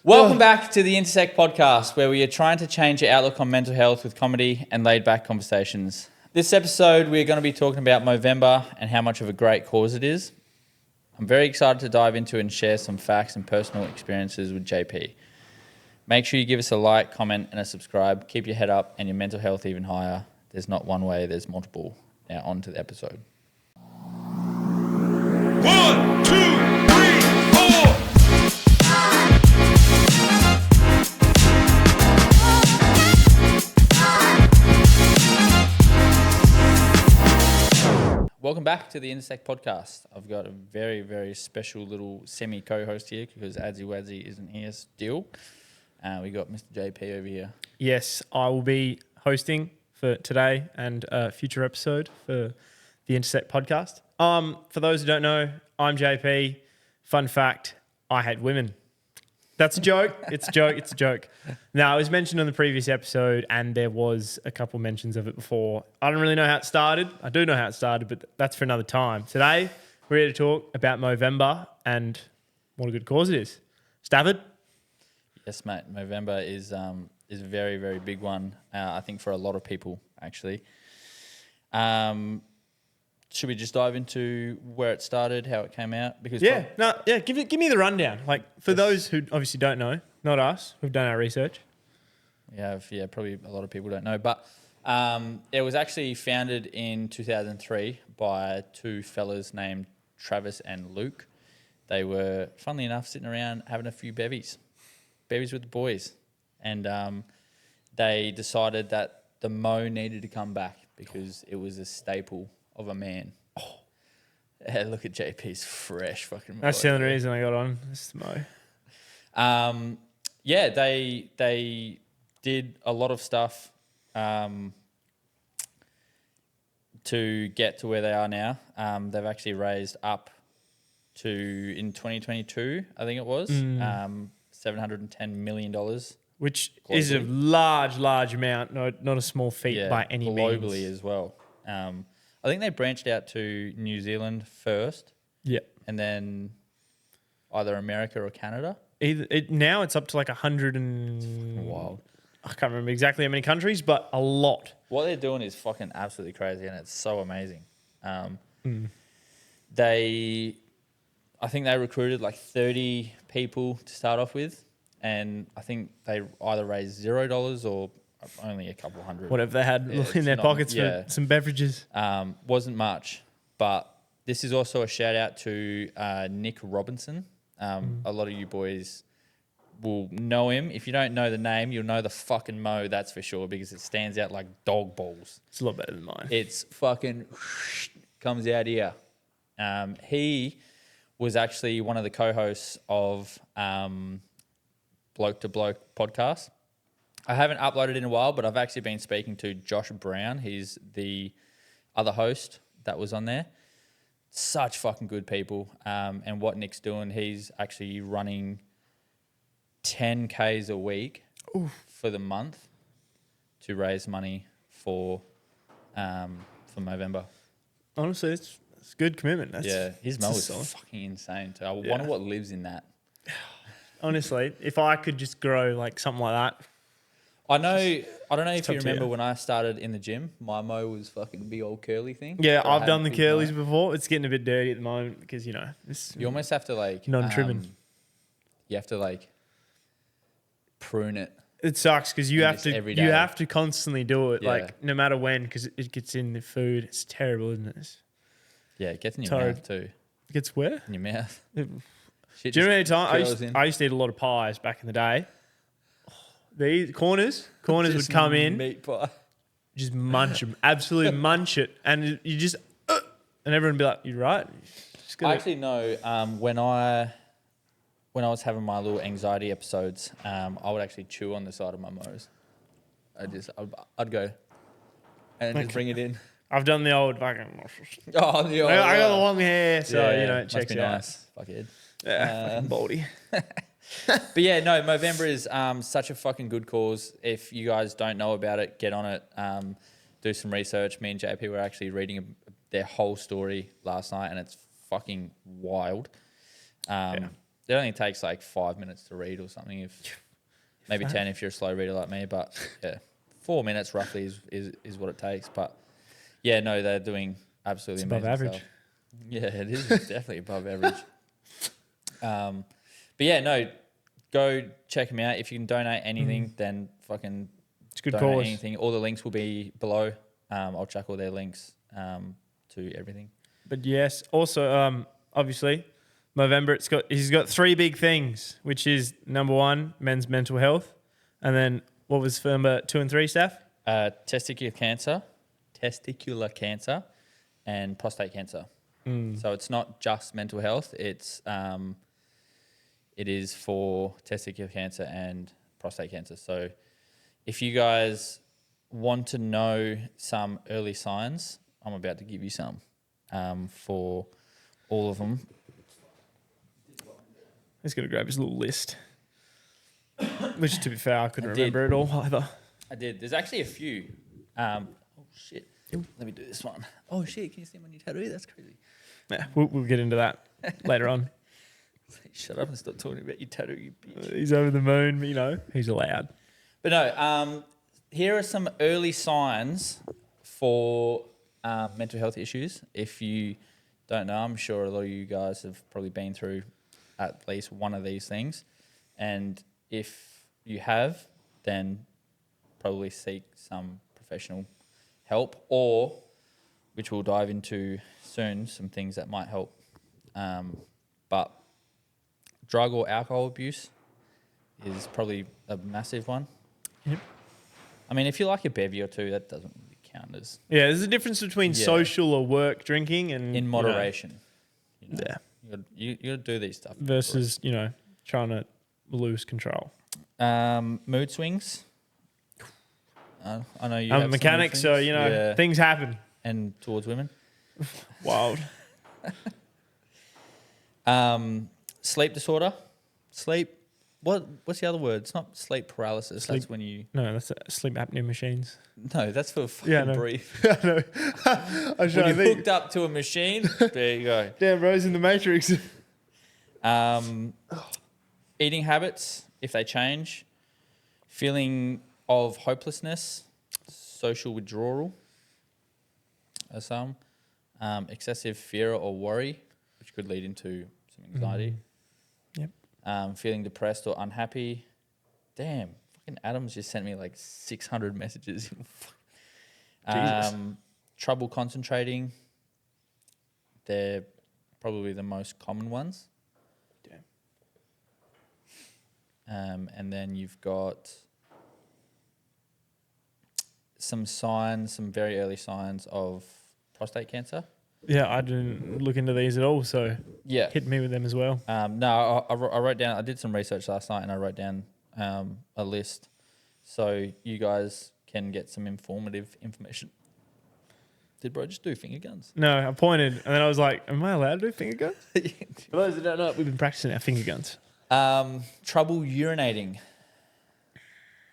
Welcome back to the Intersect podcast, where we are trying to change your outlook on mental health with comedy and laid-back conversations. This episode, we're going to be talking about Movember and how much of a great cause it is. I'm very excited to dive into and share some facts and personal experiences with JP. Make sure you give us a like, comment, and a subscribe. Keep your head up and your mental health even higher. There's not one way, there's multiple. Now on to the episode. 1, 2, 3, 4. Welcome back to the Intersect podcast. I've got a very, very special little semi-co-host here because Adzi Wadzi isn't here still. We got Mr. JP over here. Yes, I will be hosting for today and a future episode for the Intersect podcast. For those who don't know, I'm JP. Fun fact, I hate women. That's a joke. It's a joke. It's a joke. Now, it was mentioned on the previous episode and there was a couple mentions of it before. I don't really know how it started. I do know how it started, but that's for another time. Today, we're here to talk about Movember and what a good cause it is. Stafford? Yes, mate. Movember is a very, very big one, I think, for a lot of people, actually. Should we just dive into where it started, how it came out? Because give me the rundown. Like, for those who obviously don't know, not us, who've done our research. Probably a lot of people don't know. But it was actually founded in 2003 by two fellas named Travis and Luke. They were, funnily enough, sitting around having a few bevies with the boys. And they decided that the mo needed to come back because it was a staple of a man. Yeah, look at JP's fresh fucking mo. That's the only reason I got on. This is Mo. They did a lot of stuff to get to where they are now. They've actually raised up to, in 2022, I think it was, $710 million. Which globally. Is a large amount, not a small feat by any means. Globally as well. I think they branched out to New Zealand first. Yeah. And then either America or Canada. Now it's up to like 100 and... Wild. I can't remember exactly how many countries, but a lot. What they're doing is fucking absolutely crazy and it's so amazing. I think they recruited like 30 people to start off with. And I think they either raised $0 or only a couple hundred. Whatever they had in their pockets for some beverages. Wasn't much. But this is also a shout out to Nick Robinson. A lot of you boys will know him. If you don't know the name, you'll know the fucking mo, that's for sure, because it stands out like dog balls. It's a lot better than mine. It's fucking comes out here. He was actually one of the co-hosts of Bloke to Bloke podcast. I haven't uploaded in a while, but I've actually been speaking to Josh Brown. He's the other host that was on there. Such fucking good people. And what Nick's doing, he's actually running 10Ks a week for the month to raise money for Movember. Honestly, it's good commitment. His mo is fucking insane too. I wonder what lives in that. Honestly, if I could just grow like something like that. I don't know if you remember when I started in the gym, my mo was fucking big old curly thing. Yeah, I've done the curlies before. It's getting a bit dirty at the moment because, you almost have to like... Non-trimming. You have to like prune it. It sucks because you have to constantly do it, Yeah. like no matter when, because it gets in the food. It's terrible, isn't it? Yeah, it gets in your mouth too. It gets where? In your mouth. Do you remember time I used to eat a lot of pies back in the day? The corners would come in, meat pie, just munch them, absolutely munch it, and you just and everyone would be like, "You're right." I actually know when I was having my little anxiety episodes, I would actually chew on the side of my nose. I'd go and just bring it in. I've done the old fucking. Oh, I got the long hair, so it checks out. Nice. Fuckhead. Yeah, fucking baldy. But yeah, no, Movember is such a fucking good cause. If you guys don't know about it, get on it. Do some research. Me and JP were actually reading their whole story last night, and it's fucking wild. it only takes like 5 minutes to read or something. If maybe 10 if you're a slow reader like me. But yeah, 4 minutes roughly is what it takes. But yeah, no, they're doing absolutely It's amazing above average. stuff. Yeah, it is definitely above average. But yeah, no, go check them out. If you can donate anything, then fucking It's a good donate cause. anything. All the links will be below. I'll chuck all their links to everything. But yes, also obviously, Movember. He's got 3 big things, which is number 1, men's mental health, and then what was for number 2 and 3, Steph? Testicular cancer, and prostate cancer. So it's not just mental health. It is for testicular cancer and prostate cancer. So if you guys want to know some early signs, I'm about to give you some for all of them. He's going to grab his little list, which, to be fair, I couldn't remember it all either. I did. There's actually a few. Oh, shit. Let me do this one. Oh, shit. Can you see my new tattoo? That's crazy. Yeah, we'll get into that later on. Shut up and stop talking about your tattoo, you bitch. He's over the moon, but, he's allowed. But no, here are some early signs for mental health issues. If you don't know, I'm sure a lot of you guys have probably been through at least one of these things. And if you have, then probably seek some professional help, or, which we'll dive into soon, some things that might help. But drug or alcohol abuse is probably a massive one. Yep. I mean, if you like a bevy or two, that doesn't really count as Yeah, there's a difference between social or work drinking and in moderation. Yeah. You got to do these stuff Versus, trying to lose control. mood swings. I know you. I'm a have mechanic, some mood so swings. things happen. And towards women. Wild. Sleep disorder. Sleep. What's the other word? It's not sleep paralysis. That's when you. No, that's sleep apnea machines. No, that's for fucking breathe. I know. I was When trying you're to think. hooked up to a machine, there you go. Damn, Rose in the Matrix. Eating habits, if they change. Feeling of hopelessness. Social withdrawal. Some. Excessive fear or worry, which could lead into some anxiety. Yep. Feeling depressed or unhappy. Damn, fucking Adam's just sent me like 600 messages. Jesus. Trouble concentrating. They're probably the most common ones. Damn. And then you've got some very early signs of prostate cancer. Yeah, I didn't look into these at all, so Yeah. hit me with them as well. No, I wrote down, I did some research last night and I wrote down a list so you guys can get some informative information. Did bro just do finger guns? No, I pointed, and then I was like, am I allowed to do finger guns? For those that don't know, we've been practicing our finger guns. Trouble urinating.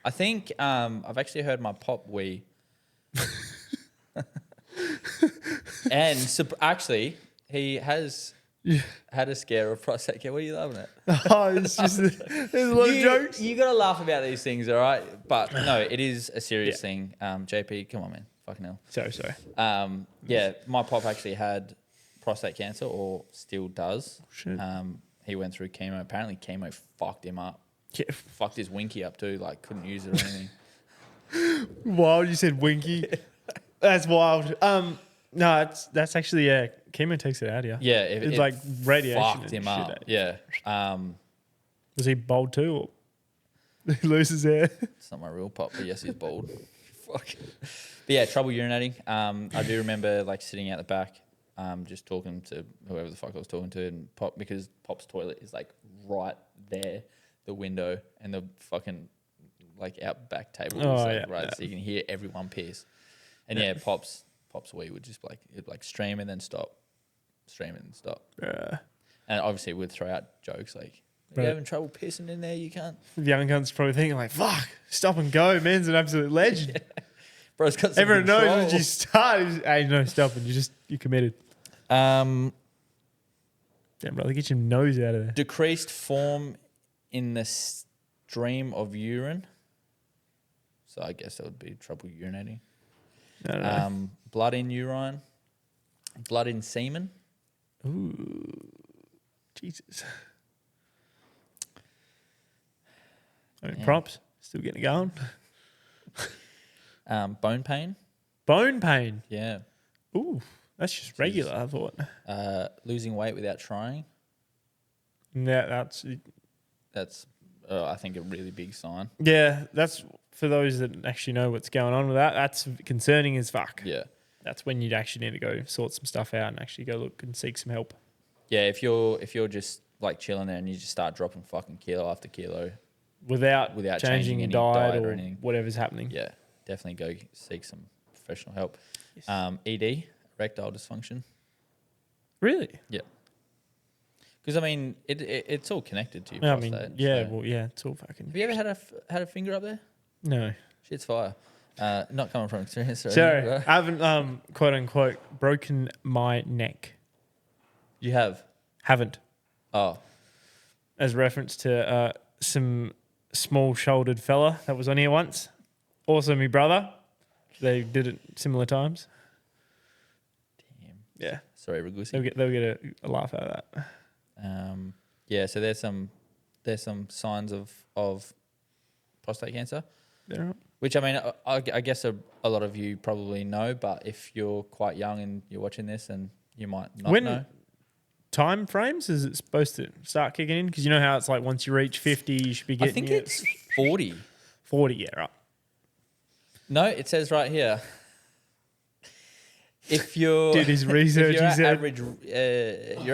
I think I've actually heard my pop wee. And actually, he has had a scare of prostate cancer. What are you laughing at? Oh, it's just, there's a lot of jokes. You got to laugh about these things, all right? But no, it is a serious thing. JP, come on, man. Fucking hell. Sorry. Yeah, my pop actually had prostate cancer, or still does. Shit. He went through chemo. Apparently, chemo fucked him up. Yeah. Fucked his winky up too. Like, couldn't use it or anything. Wild, you said winky. That's wild. No, that's actually, chemo takes it out, yeah. Yeah, It's like radiation. fucked and him shit, up. Yeah. Was he bald too, or he loses hair? It's not my real pop, but yes, he's bald. Fuck. But yeah, trouble urinating. I do remember like sitting out the back, just talking to whoever the fuck I was talking to, and Pop, because Pop's toilet is like right there, the window, and the fucking like out back table is like right, so you can hear everyone piss. And yeah, Pop's wee would just like it'd like stream and then stop, stream and then stop. And obviously we'd throw out jokes like, "Are you having trouble pissing in there? You can't." The young guns probably thinking like, "Fuck, stop and go, man's an absolute legend." Bro's got some Everyone control. knows when you start. Hey, no, stop, and you're committed. Damn, brother, get your nose out of there. Decreased form in the stream of urine. So I guess that would be trouble urinating. I don't know. Blood in urine. Blood in semen. Ooh, Jesus. I mean, props. Still getting it going. Bone pain. Bone pain. Yeah. Ooh, that's just regular, I thought. Losing weight without trying. Yeah, That's, I think, a really big sign. yeah, that's for those that actually know what's going on with that. That's concerning as fuck. Yeah. That's when you'd actually need to go sort some stuff out and actually go look and seek some help. Yeah, if you're just like chilling there and you just start dropping fucking kilo after kilo. Without changing any diet or anything. whatever's happening. Yeah, definitely go seek some professional help. Yes. ED, erectile dysfunction. Really? Yeah. Because I mean, it's all connected to your prostate. I mean, yeah, so. Well, yeah, it's all fucking. Have you ever had a finger up there? No. Shit's fire. Not coming from experience. Sorry, I haven't quote unquote broken my neck. You have? Haven't. Oh. As reference to some small-shouldered fella that was on here once. Also, my brother. They did it similar times. Damn. Yeah. Sorry, Ragusi. They'll get a laugh out of that. Yeah. So there's some signs of prostate cancer. Yeah. Which, I mean, I guess a lot of you probably know, but if you're quite young and you're watching this, and you might not know. Time frames is it supposed to start kicking in? Because you know how it's like once you reach 50, you should be getting. I think it's 40. 40, yeah, right. No, it says right here. If you're did his research, you're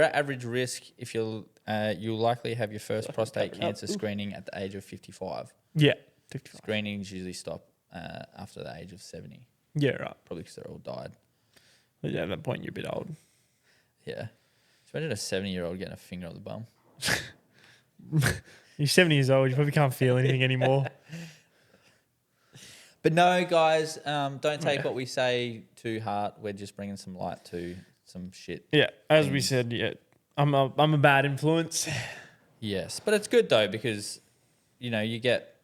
at average risk if you'll likely have your first prostate cancer screening at the age of 55. Yeah, 55. Screenings usually stop after the age of 70. Yeah, right. Probably because they're all died. But yeah, at that point you're a bit old. Yeah. Imagine a 70-year-old getting a finger on the bum. You're 70 years old. You probably can't feel anything anymore. But no, guys, don't take what we say to heart. We're just bringing some light to some shit. Yeah, as we said, yeah, I'm a bad influence. Yes, but it's good though because, you get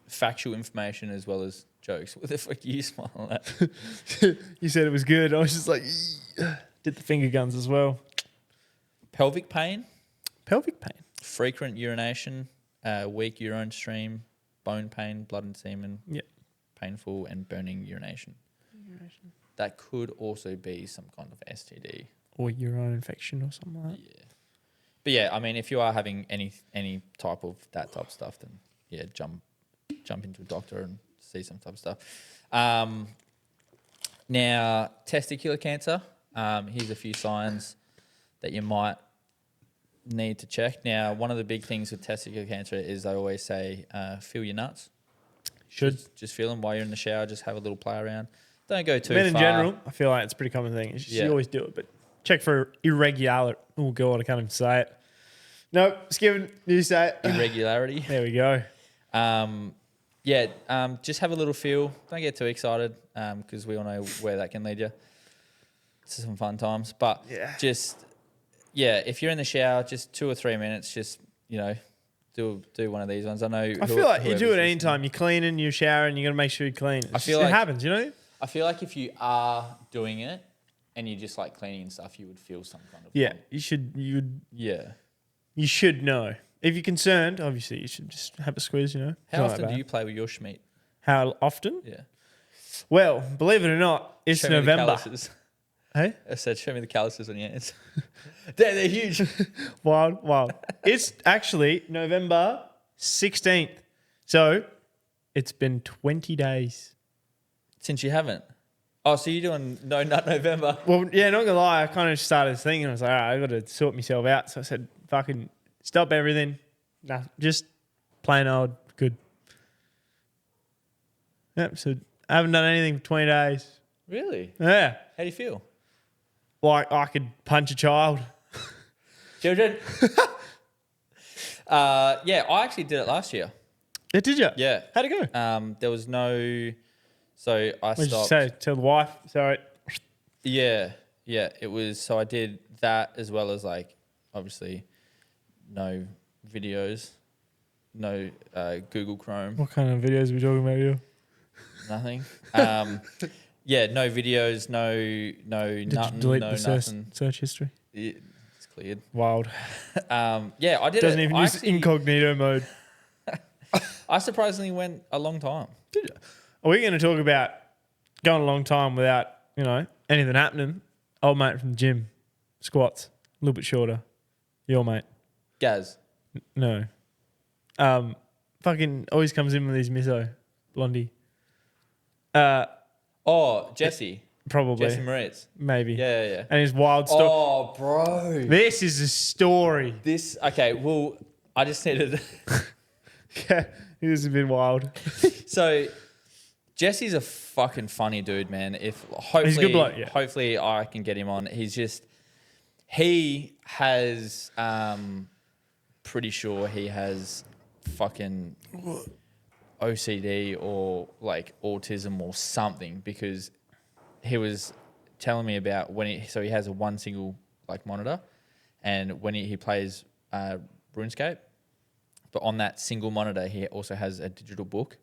factual information as well as jokes. What the fuck are you smiling at? You said it was good. I was just like, did the finger guns as well. Pelvic pain. Pelvic pain. Frequent urination, weak urine stream, bone pain, blood and semen. Yeah. Painful and burning urination. That could also be some kind of STD. Or urine infection or something like that. Yeah. But yeah, I mean, if you are having any type of that type of stuff, then yeah, jump into a doctor and see some type of stuff. Now, testicular cancer. Here's a few signs that you might need to check. Now, one of the big things with testicular cancer is they always say, feel your nuts. Just feel them while you're in the shower. Just have a little play around. Don't go too far. Men in general, I feel like it's a pretty common thing. It's just, you always do it, but check for irregularity. Oh, God, I can't even say it. Nope, Skiven, you say it. Irregularity. There we go. Just have a little feel. Don't get too excited because we all know where that can lead you to some fun times. But if you're in the shower, just 2 or 3 minutes, just, do one of these ones. I know. I feel like you do it anytime. You're cleaning, you're showering, you got to make sure you clean. It happens, I feel like if you are doing it and you're just like cleaning and stuff, you would feel some kind of. Yeah, fun. You should know. If you're concerned, obviously you should just have a squeeze, How often do you play with your schmeat? How often? Yeah. Well, believe it or not, it's show November. Hey? I said, show me the calluses on your hands. They're huge. Wild. It's actually November 16th. So it's been 20 days. Since you haven't? Oh, so you're doing No Nut November? Well, yeah, not going to lie. I kind of started thinking, I was like, all right, I've got to sort myself out. So I said, fucking stop everything. Nah, just plain old good. Yep, so I haven't done anything for 20 days. Really? Yeah. How do you feel? Like I could punch a child. Children? I actually did it last year. Yeah, did you? Yeah. How'd it go? There was no... So I What did you stopped... say? Tell the wife? Sorry. Yeah. Yeah, it was. So I did that as well as like obviously no videos, no Google Chrome, What kind of videos are we talking about here? nothing. Yeah, no videos, no Did nothing, you delete no the nothing. search history? It's cleared. Wild. Yeah, I did Doesn't it. even I use actually, incognito mode. I surprisingly went a long time. Are we going to talk about going a long time without, anything happening? Old mate from the gym, squats, a little bit shorter. Your mate. Gaz. No. Fucking always comes in with his miso. Blondie. Oh, Jesse. Probably. Jesse Moritz. Maybe. Yeah. And his wild story. Oh, bro. This is a story. Okay, well, I just needed... Yeah, he was a bit wild. So, Jesse's a fucking funny dude, man. Hopefully, He's a good bloke, yeah. Hopefully, I can get him on. He has, pretty sure he has fucking OCD or like autism or something, because he was telling me about so he has a one single like monitor, and when he plays RuneScape. But on that single monitor, he also has a digital book,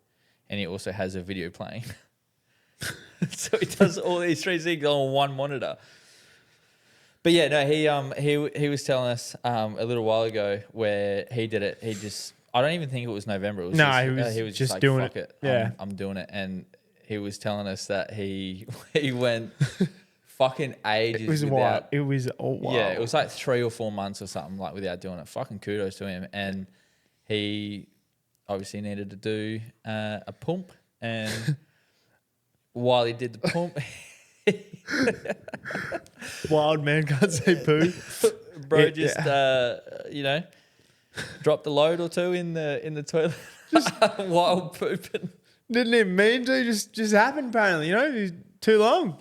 and he also has a video playing. So he does all these three things on one monitor. But yeah, no, he was telling us a little while ago where he did it. I don't even think it was November. It was he was just like, doing fuck it. it. Yeah. I'm doing it. And he was telling us that he went fucking ages. It was wild. It was all wild. Yeah, it was like 3 or 4 months or something like without doing it. Fucking kudos to him. And he obviously needed to do a pump, and while he did the pump, wild man can't say poo. bro, dropped a load or two in the toilet while pooping. Didn't even mean to. Just happened apparently. He's too long.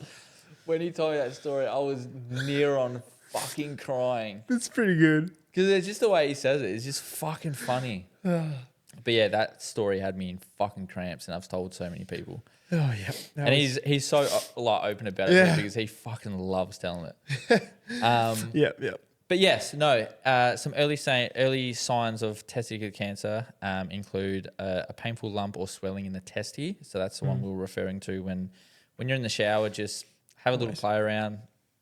When he told me that story, I was near on fucking crying. That's pretty good. Because it's just the way he says it. It's just fucking funny. But yeah, that story had me in fucking cramps, and I've told so many people. Oh yeah. And he's so open about it Yeah. because he fucking loves telling it. Yeah. But yes, no. Some early signs of testicular cancer include a painful lump or swelling in the testy. So that's the one we were referring to when you're in the shower. Just have a little play around.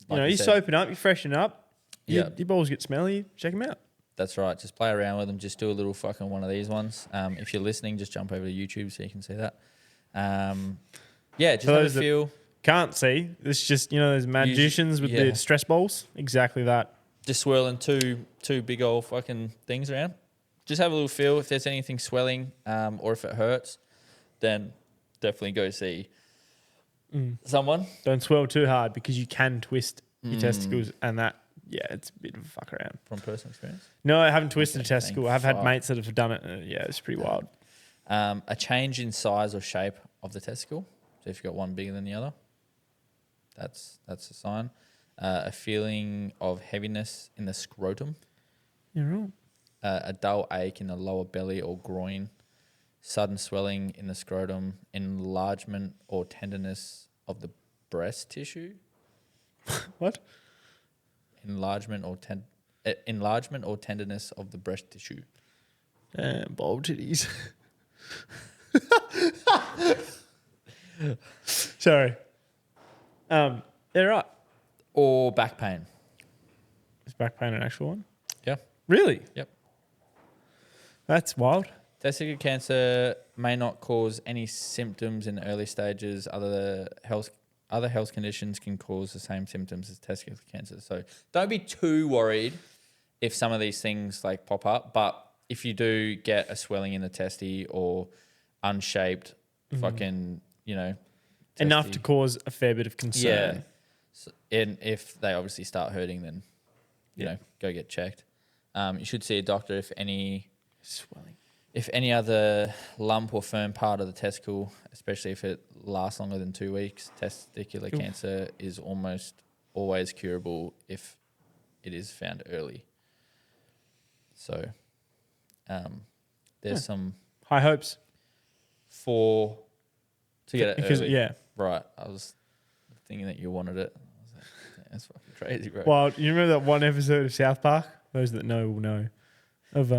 Like you said. soaping up, you freshen up. Yeah. Your balls get smelly. Check them out. That's right. Just play around with them. Just do a little fucking one of these ones. If you're listening, just jump over to YouTube so you can see that. Just have a feel. Can't see. It's just those magicians with the stress balls. Exactly that. Just swirling two big old fucking things around. Just have a little feel. If there's anything swelling or if it hurts, then definitely go see someone. Don't swirl too hard because you can twist your testicles, and that it's a bit of a fuck around. From personal experience? No, I haven't twisted a testicle. I've had fuck. mates that have done it. It's pretty wild. A change in size or shape of the testicle. So if you've got one bigger than the other, that's a sign. A feeling of heaviness in the scrotum. You're right. A dull ache in the lower belly or groin. Sudden swelling in the scrotum. Enlargement or tenderness of the breast tissue. What? Enlargement or tenderness of the breast tissue. Ball titties. Sorry. Yeah, right. Or back pain. Is back pain an actual one? Yeah. Really? Yep. That's wild. Testicular cancer may not cause any symptoms in the early stages. Other health conditions can cause the same symptoms as testicular cancer. So don't be too worried if some of these things like pop up. But if you do get a swelling in the testy or unshaped, fucking, Enough testy, to cause a fair bit of concern. yeah. So, and if they obviously start hurting, then go get checked. You should see a doctor if any Swelling. If any other lump or firm part of the testicle, especially if it lasts longer than 2 weeks, testicular cancer is almost always curable if it is found early. So there's some high hopes to get it because early. yeah. Right. I was thinking that you wanted it. I was like, That's fucking crazy, bro. Well, you remember that one episode of South Park? Those that know will know. Of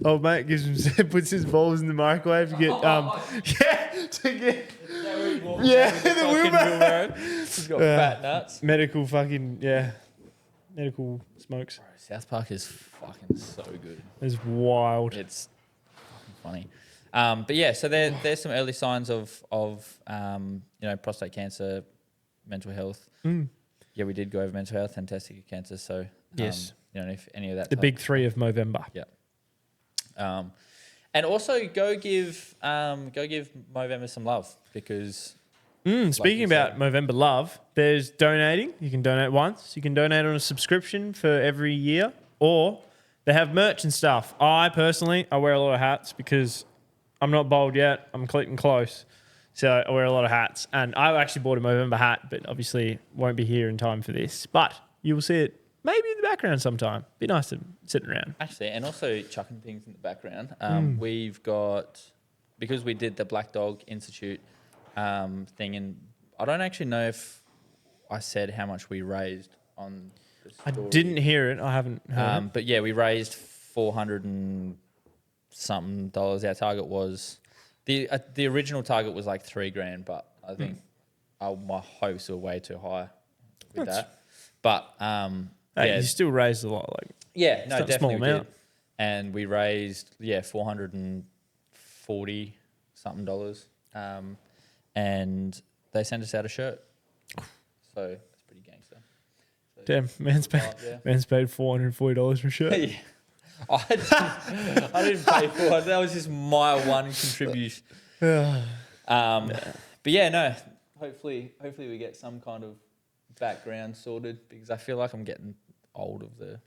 old mate gives him puts his balls in the microwave to get the wheelbarrow. He's got fat nuts. Medical smokes. Bro, South Park is fucking so good. It's wild. It's fucking funny. But yeah, so there's some early signs of prostate cancer, mental health. Yeah, we did go over mental health and testicular cancer. So yes, if any of that, the big three of Movember. Yeah. And also go give Movember some love because. Speaking about Movember love, there's donating. You can donate once. You can donate on a subscription for every year, or they have merch and stuff. I wear a lot of hats because I'm not bald yet. I'm getting close. So I wear a lot of hats. And I actually bought a Movember hat, but obviously won't be here in time for this. But you will see it maybe in the background sometime. Be nice to sit around. Actually, and also chucking things in the background. We've got, because we did the Black Dog Institute thing, and I don't actually know if I said how much we raised on the story. I didn't hear it. I haven't heard it. But yeah, we raised $400 and something. Our target was the original target was like $3,000, but I think my hopes were way too high with that. But you still raised a lot. Like definitely small amount. did. And we raised $440 something. And they sent us out a shirt. So that's pretty gangster. So, Damn, man's paid $440 for a shirt. Yeah. I didn't pay for it. That was just my one contribution. But yeah, no. Hopefully we get some kind of background sorted because I feel like I'm getting old of the.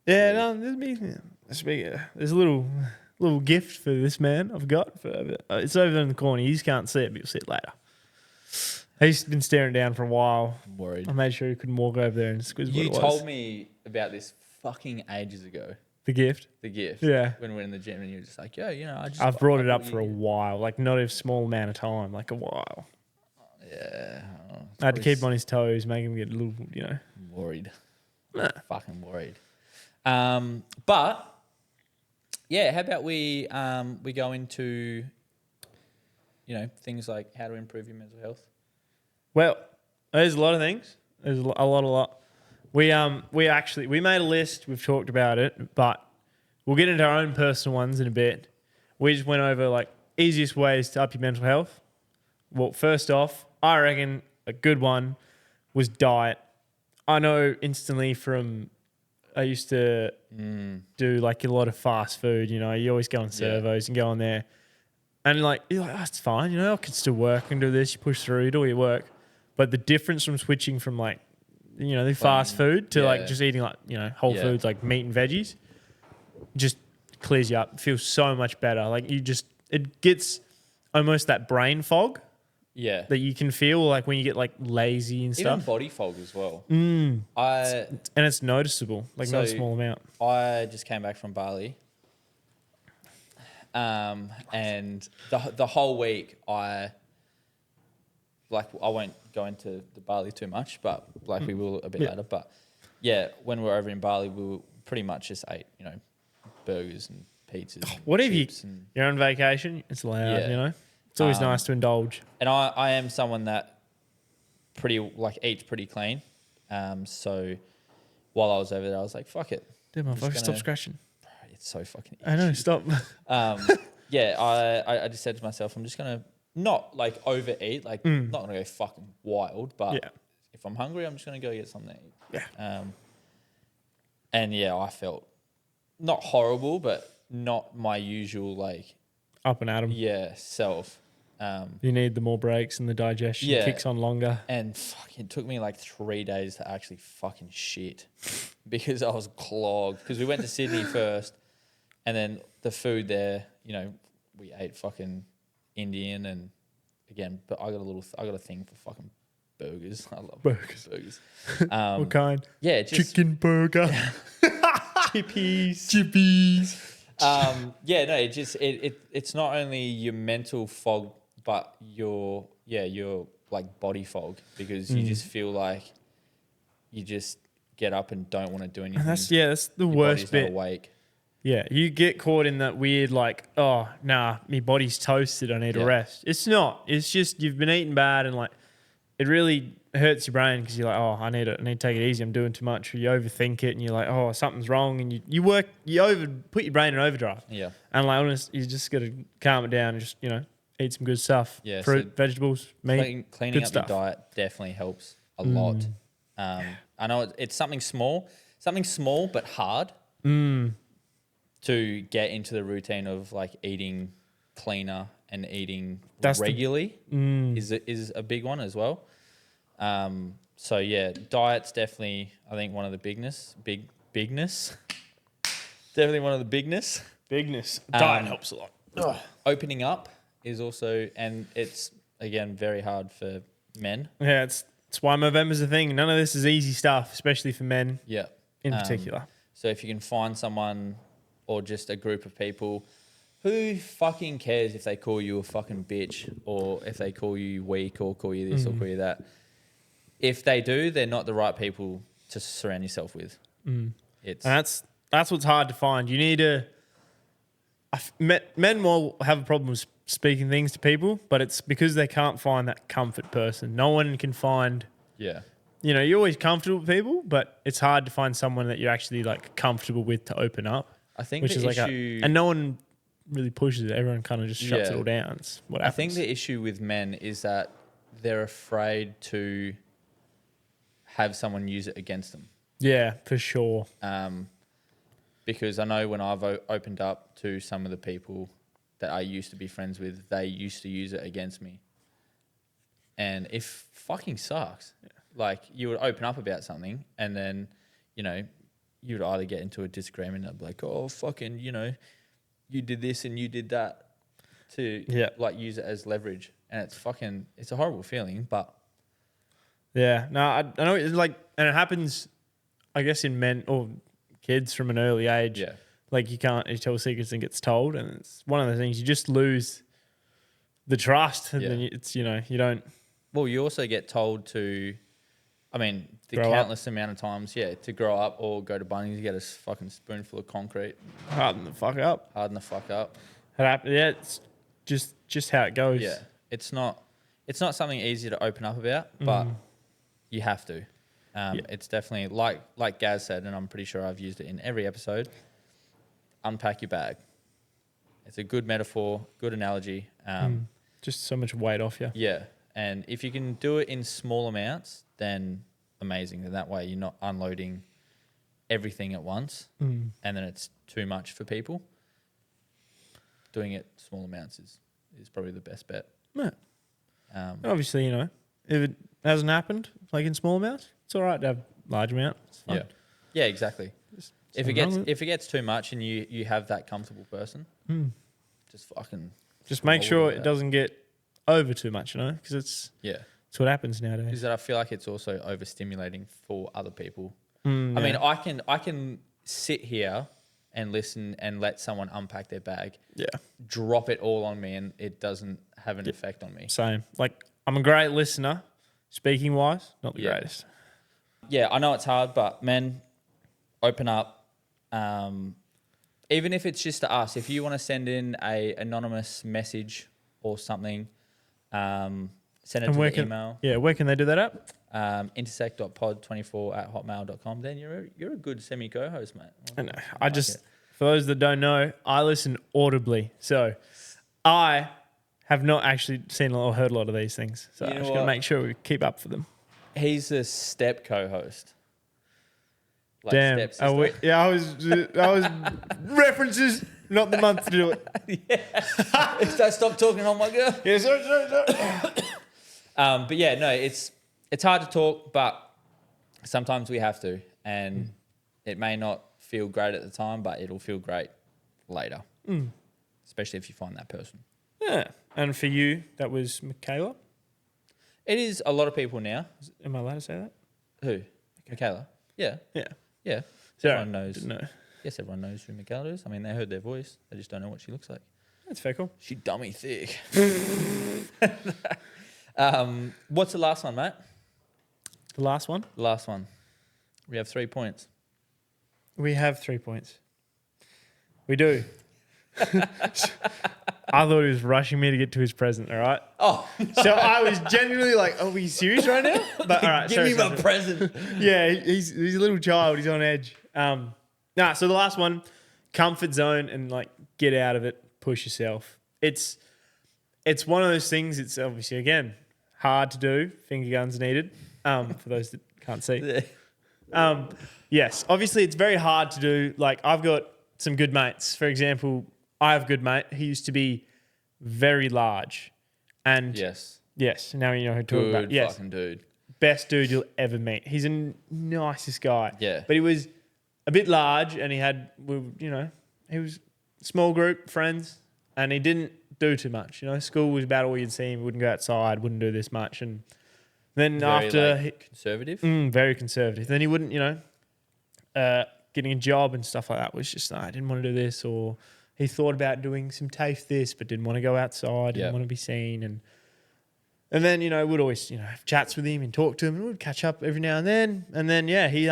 Yeah, no. There's a little gift for this man I've got. It's over in the corner. You just can't see it, but you'll see it later. He's been staring down for a while. I'm worried. I made sure he couldn't walk over there and squeeze what it was. You told me about this fucking ages ago. The gift? The gift. Yeah. When we were in the gym and you were just like, I've brought it up for a while. Like, not a small amount of time. Like, a while. Yeah. I had to keep him on his toes, make him get a little, I'm worried. Fucking worried. But... yeah, how about we go into, things like how to improve your mental health? Well, there's a lot of things. There's a lot. We made a list. We've talked about it, but we'll get into our own personal ones in a bit. We just went over like easiest ways to up your mental health. Well, first off, I reckon a good one was diet. I know instantly from... I used to do like a lot of fast food, you always go on servos and go on there. And you're like, oh, it's fine, I can still work and do this. You push through, you do all your work. But the difference from switching from like, the fast food to like just eating like, whole foods like meat and veggies just clears you up. It feels so much better. Like it gets almost that brain fog. Yeah. That you can feel like when you get like lazy and stuff. Even body fog as well. And it's noticeable, like not a small amount. I just came back from Bali. And the whole week I won't go into the Bali too much, but we will a bit later. But yeah, when we were over in Bali, we were pretty much just ate, burgers and pizzas. Whatever you're on vacation, it's allowed, It's always nice to indulge. And I am someone that eats pretty clean. So while I was over there, I was like, fuck it. Dude, motherfucker, stop scratching. Bro, it's so fucking itchy. I know, stop. I just said to myself, I'm just going to not like overeat, not going to go fucking wild, but if I'm hungry, I'm just going to go get something to eat. Yeah. And I felt not horrible, but not my usual up and at 'em. Yeah, self. You need the more breaks and the digestion kicks on longer. And it took me 3 days to actually fucking shit because I was clogged. Because we went to Sydney first, and then the food there, we ate fucking Indian, and again, but I got a thing for fucking burgers. I love burgers. What kind? Yeah, just chicken burger, chippies. It's not only your mental fog, but your body fog, because you just feel like you just get up and don't want to do anything. That's the Your worst body's not bit. awake. Yeah, you get caught in that weird like, oh nah, my body's toasted. I need a Yeah. rest. It's not. It's just you've been eating bad and like it really hurts your brain because you're like, oh, I need to take it easy. I'm doing too much. Or you overthink it and you're like, oh, something's wrong. And you put your brain in overdrive. Yeah. And like, honest, you just got to calm it down and just eat some good stuff. Yeah, Fruit, so vegetables, meat. Cleaning good up stuff. your diet definitely helps a lot. I know it's something small but hard to get into the routine of like eating cleaner and eating regularly is a big one as well. So yeah, diet's definitely I think one of the bigness. Definitely one of the bigness. Bigness. Diet helps a lot. Opening up is also, and it's again very hard for men. Yeah, it's why Movember's a thing. None of this is easy stuff, especially for men Yeah. in particular. So if you can find someone or just a group of people who fucking cares if they call you a fucking bitch or if they call you weak or call you this or call you that. If they do, they're not the right people to surround yourself with. It's And that's what's hard to find. You need to. Men will have a problem with speaking things to people, but it's because they can't find that comfort person. No one can find. yeah. You're always comfortable with people, but it's hard to find someone that you're actually like comfortable with to open up. I think Which the is like issue, and no one really pushes it. Everyone kind of just shuts Yeah. it all down. It's what I happens. think the issue with men is that they're afraid to have someone use it against them. Yeah, for sure. Because I know when I've opened up to some of the people that I used to be friends with, they used to use it against me. And it fucking sucks. Yeah. Like, you would open up about something and then, you would either get into a disagreement and be like, oh, fucking, you did this and you did that to, like, use it as leverage. And it's a horrible feeling, but... Yeah, no, I know it's like, and it happens, I guess, in men or kids from an early age. Yeah. Like you tell secrets and gets told, and it's one of the things you just lose the trust, and then you don't. Well, you also get told to, the Grow countless amount of times, to grow up or go to Bunnings, get a fucking spoonful of concrete, Harden the fuck up. Yeah, it's just how it goes. Yeah, it's not something easy to open up about, but you have to. It's definitely like Gaz said, and I'm pretty sure I've used it in every episode. Unpack your bag. It's a good metaphor, good analogy. Just so much weight off you. Yeah, and if you can do it in small amounts, then amazing. And that way you're not unloading everything at once, and then it's too much for people. Doing it small amounts is probably the best bet. Yeah. Obviously, if it hasn't happened, like in small amounts, it's all right to have large amount. It's fine. Yeah, exactly. If it gets too much and you have that comfortable person, just make sure it doesn't get over too much, because it's what happens nowadays. Is that I feel like it's also overstimulating for other people. I can sit here and listen and let someone unpack their bag. Yeah. Drop it all on me and it doesn't have an effect on me. Same. Like, I'm a great listener, speaking wise, not the greatest. Yeah, I know it's hard, but men, open up. Even if it's just to us, if you want to send in a anonymous message or something, send it to the email. Yeah, where can they do that at? intersect.pod24@hotmail.com. Then you're a good semi-co-host, mate. I know. For those that don't know, I listen audibly. So I have not actually seen or heard a lot of these things. So I'm just going to make sure we keep up for them. He's a step co-host. Like Damn. I was references, not the month to do it. Stop talking on my girl. Yeah, sorry. But yeah, no, it's hard to talk, but sometimes we have to, and it may not feel great at the time, but it'll feel great later, especially if you find that person. Yeah, and for you, that was Michaela? It is a lot of people now. Am I allowed to say that? Who? Michaela? Yeah. Yeah. Yeah. Sorry, everyone knows. Didn't know. Yes, everyone knows who Michaela is. I mean, they heard their voice. They just don't know what she looks like. That's fair, cool. She dummy thick. What's the last one, mate? The last one? The last one. We have 3 points. We have 3 points. We do. I thought he was rushing me to get to his present, all right? Oh, So I was genuinely like, are we serious right now? But all right, give sorry, me sorry, my sorry. present. Yeah, he's a little child. He's on edge. So the last one, comfort zone and like get out of it, push yourself. It's one of those things. It's obviously again hard to do. Finger guns needed. For those that can't see. Yes, obviously it's very hard to do. Like I've got some good mates. For example, I have a good mate. He used to be very large, and Yes. now you know who to talk about. Good Yes, fucking dude. best dude you'll ever meet. He's the nicest guy. Yeah. But he was a bit large and he had, he was small group friends and he didn't do too much. School was about all you'd see him. He wouldn't go outside, wouldn't do this much. And then Very, after... conservative. very conservative. Then he wouldn't, getting a job and stuff like that was just, I didn't want to do this. Or he thought about doing some TAFE this, but didn't want to go outside, didn't want to be seen. And then, we'd always, have chats with him and talk to him and we'd catch up every now and then. And then, he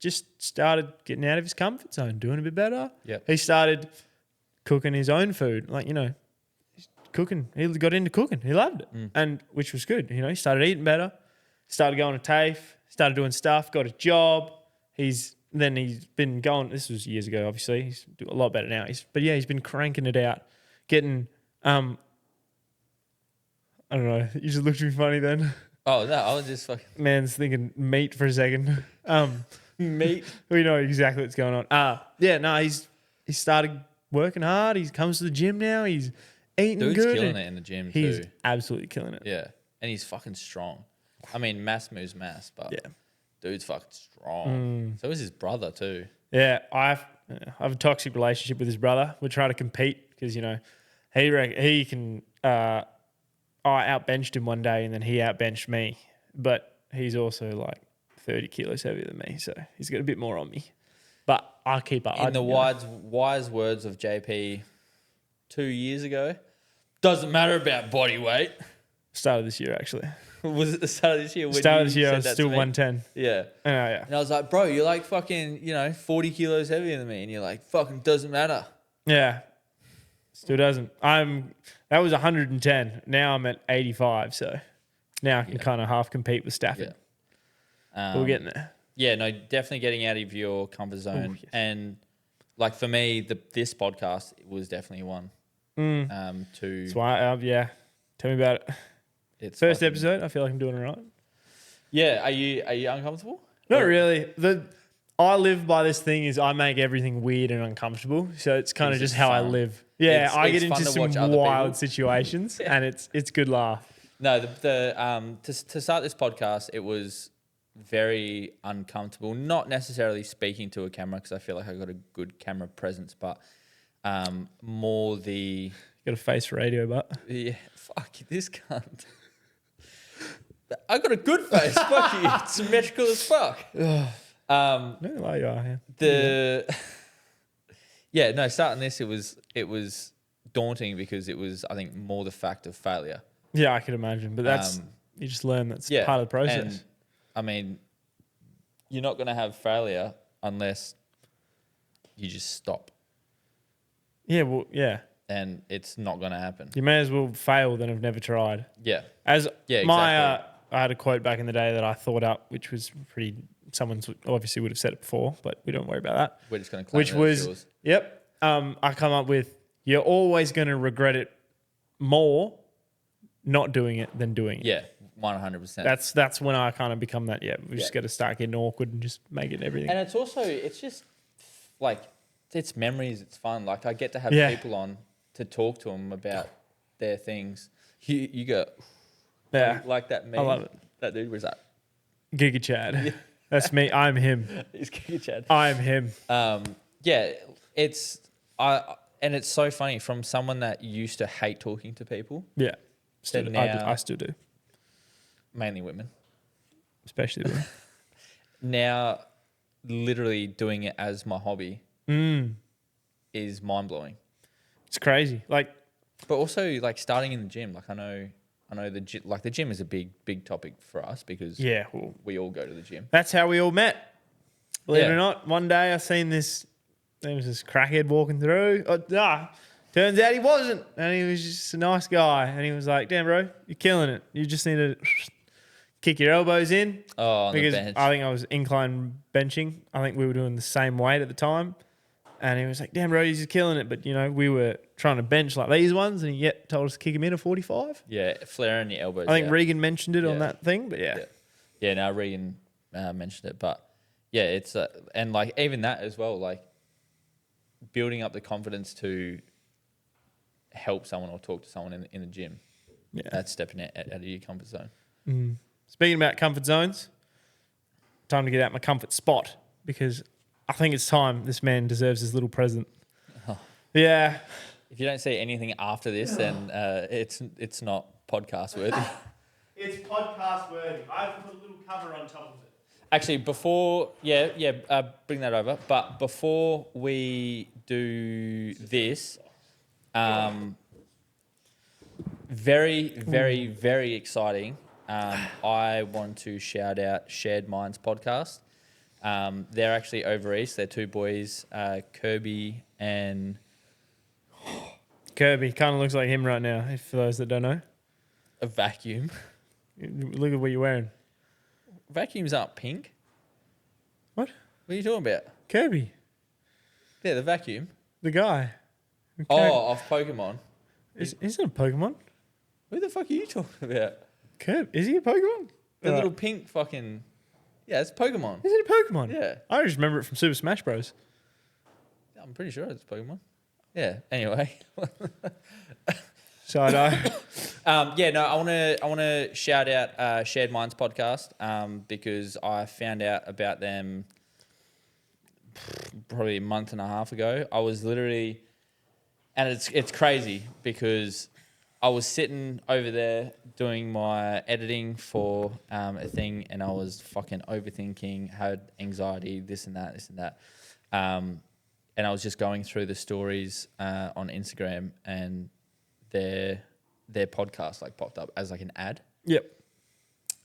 just started getting out of his comfort zone, doing a bit better. Yep. He started cooking his own food. Like, he's cooking. He got into cooking. He loved it. And which was good. He started eating better, started going to TAFE, started doing stuff, got a job. He's been going, this was years ago, obviously. He's doing a lot better now. He's been cranking it out, getting, I don't know. You just looked at me funny then. Oh, no, I was just fucking... Man's thinking meat for a second. Meat. We know exactly what's going on. He started working hard. He comes to the gym now. He's eating Dude's good. killing it in the gym He's too. absolutely killing it. Yeah. And he's fucking strong. I mean, mass moves mass, but dude's fucking strong. So is his brother too. Yeah, I have a toxic relationship with his brother. We try to compete because, he can... I outbenched him one day and then he outbenched me. But he's also like 30 kilos heavier than me, so he's got a bit more on me. But I keep up. In the wise words of JP 2 years ago, doesn't matter about body weight. Start of this year, actually. Was it the start of this year? Start of this year, I was still 110. Yeah. Yeah. And I was like, bro, you're like fucking, 40 kilos heavier than me. And you're like, fucking doesn't matter. Yeah. Still doesn't. That was 110. Now I'm at 85, so now I can kind of half compete with Stafford. Yeah. We're getting there. Yeah, no, definitely getting out of your comfort zone. Yes. And like for me, this podcast was definitely one. That's why, tell me about it. It's First fucking- episode, I feel like I'm doing it right. Yeah, are you uncomfortable? Not really. I live by this thing is I make everything weird and uncomfortable. So it's kind of It's just just how I fun. live. Yeah, It's I get fun into to some watch other wild people. situations and it's good laugh. No, to start this podcast, it was very uncomfortable. Not necessarily speaking to a camera because I feel like I got a good camera presence, but more the Got a face for radio, but fuck this cunt. I got a good face. Fuck you. It's symmetrical as fuck. no, well, you are. Yeah. Starting this, it was daunting because it was, I think, more the fact of failure. Yeah, I can imagine, but that's you just learn that's part of the process. And, I mean, you're not going to have failure unless you just stop. Yeah, well, yeah. And it's not going to happen. You may as well fail than have never tried. Yeah. Exactly. Exactly. I had a quote back in the day that I thought up, which was someone's obviously would have said it before, but we don't worry about that. We're just going to claim Which it as was, yours. yep. I come up with, you're always going to regret it more not doing it than doing it. Yeah, 100%. That's when I kind of become that, we just got to start getting awkward and just make it everything. And it's just like, it's memories, it's fun. Like I get to have people on to talk to them about their things. You go, like that meme. I love it. That dude was like, Giga Chad. Yeah. That's me. I'm him. he's Giga Chad. I'm him. And it's so funny from someone that used to hate talking to people. Yeah. Now, I still do. Mainly women. Especially women. Now, literally doing it as my hobby is mind blowing. It's crazy. But also like starting in the gym. Like I I know the gym is a big topic for us because Yeah, well, we all go to the gym. that's how we all met. Believe it Yeah. or not, one day I seen this. There was this crackhead walking through. Turns out he wasn't, and he was just a nice guy. And he was like, "Damn, bro, you're killing it. You just need to kick your elbows in." Oh, on Because the bench. I think I was incline benching. I think we were doing the same weight at the time. And he was like, "Damn, bro, you're just killing it." But, we were trying to bench like these ones, and he yet told us to kick him in at 45. Yeah, flaring your elbows. I think out. Regan mentioned it on Yeah. that thing, but yeah. Yeah, now Regan mentioned it, but yeah, it's and like even that as well, like building up the confidence to help someone or talk to someone in the gym. Yeah. That's stepping out of your comfort zone. Speaking about comfort zones, time to get out my comfort spot because I think it's time this man deserves his little present. Oh. Yeah. If you don't say anything after this, then it's not podcast worthy. It's podcast worthy. I have to put a little cover on top of it. Actually, before bring that over. But before we do this, very exciting. I want to shout out Shared Minds podcast. They're actually over east. They're two boys, Kirby and Kirby kind of looks like him right now, for those that don't know. a vacuum. Look at what you're wearing. Vacuums aren't pink. What? What are you talking about? Kirby, Yeah, the vacuum. the guy. Oh, off Pokemon. Is it a Pokemon? Who the fuck are you talking about? Kirby, is he a Pokemon? The little pink fucking... Yeah, it's Pokemon. Is it a Pokemon? Yeah. I just remember it from Super Smash Bros. I'm pretty sure it's Pokemon. Yeah, anyway. So I know. I want to shout out Shared Minds podcast because I found out about them probably a month and a half ago. I was literally, and it's crazy because I was sitting over there doing my editing for a thing, and I was fucking overthinking, had anxiety, this and that. And I was just going through the stories on Instagram, and their podcast like popped up as like an ad. Yep.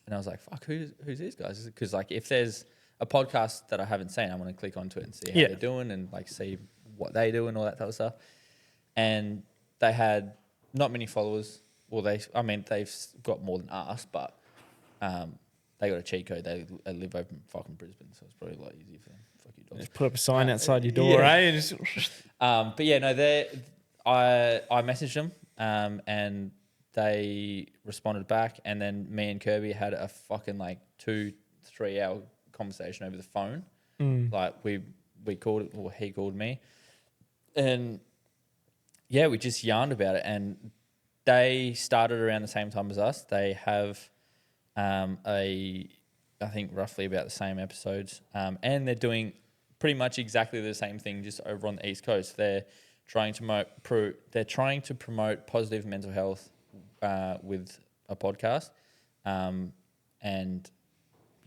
And I was like, fuck, who's these guys? Because like if there's a podcast that I haven't seen, I want to click onto it and see how they're doing and like see what they do and all that type of stuff. And they had not many followers. Well, they've got more than us, but they got a cheat code. They live over in fucking Brisbane, so it's probably a lot easier for them. Fuck you, dogs. Just put up a sign outside your door, yeah. eh? And just But yeah, no, I messaged them and they responded back, and then me and Kirby had a fucking like 2-3 hour conversation over the phone. Like we called, or he called me, and yeah, we just yarned about it. And they started around the same time as us. They have I think roughly about the same episodes, and they're doing pretty much exactly the same thing, just over on the East Coast. They're trying to promote positive mental health with a podcast, and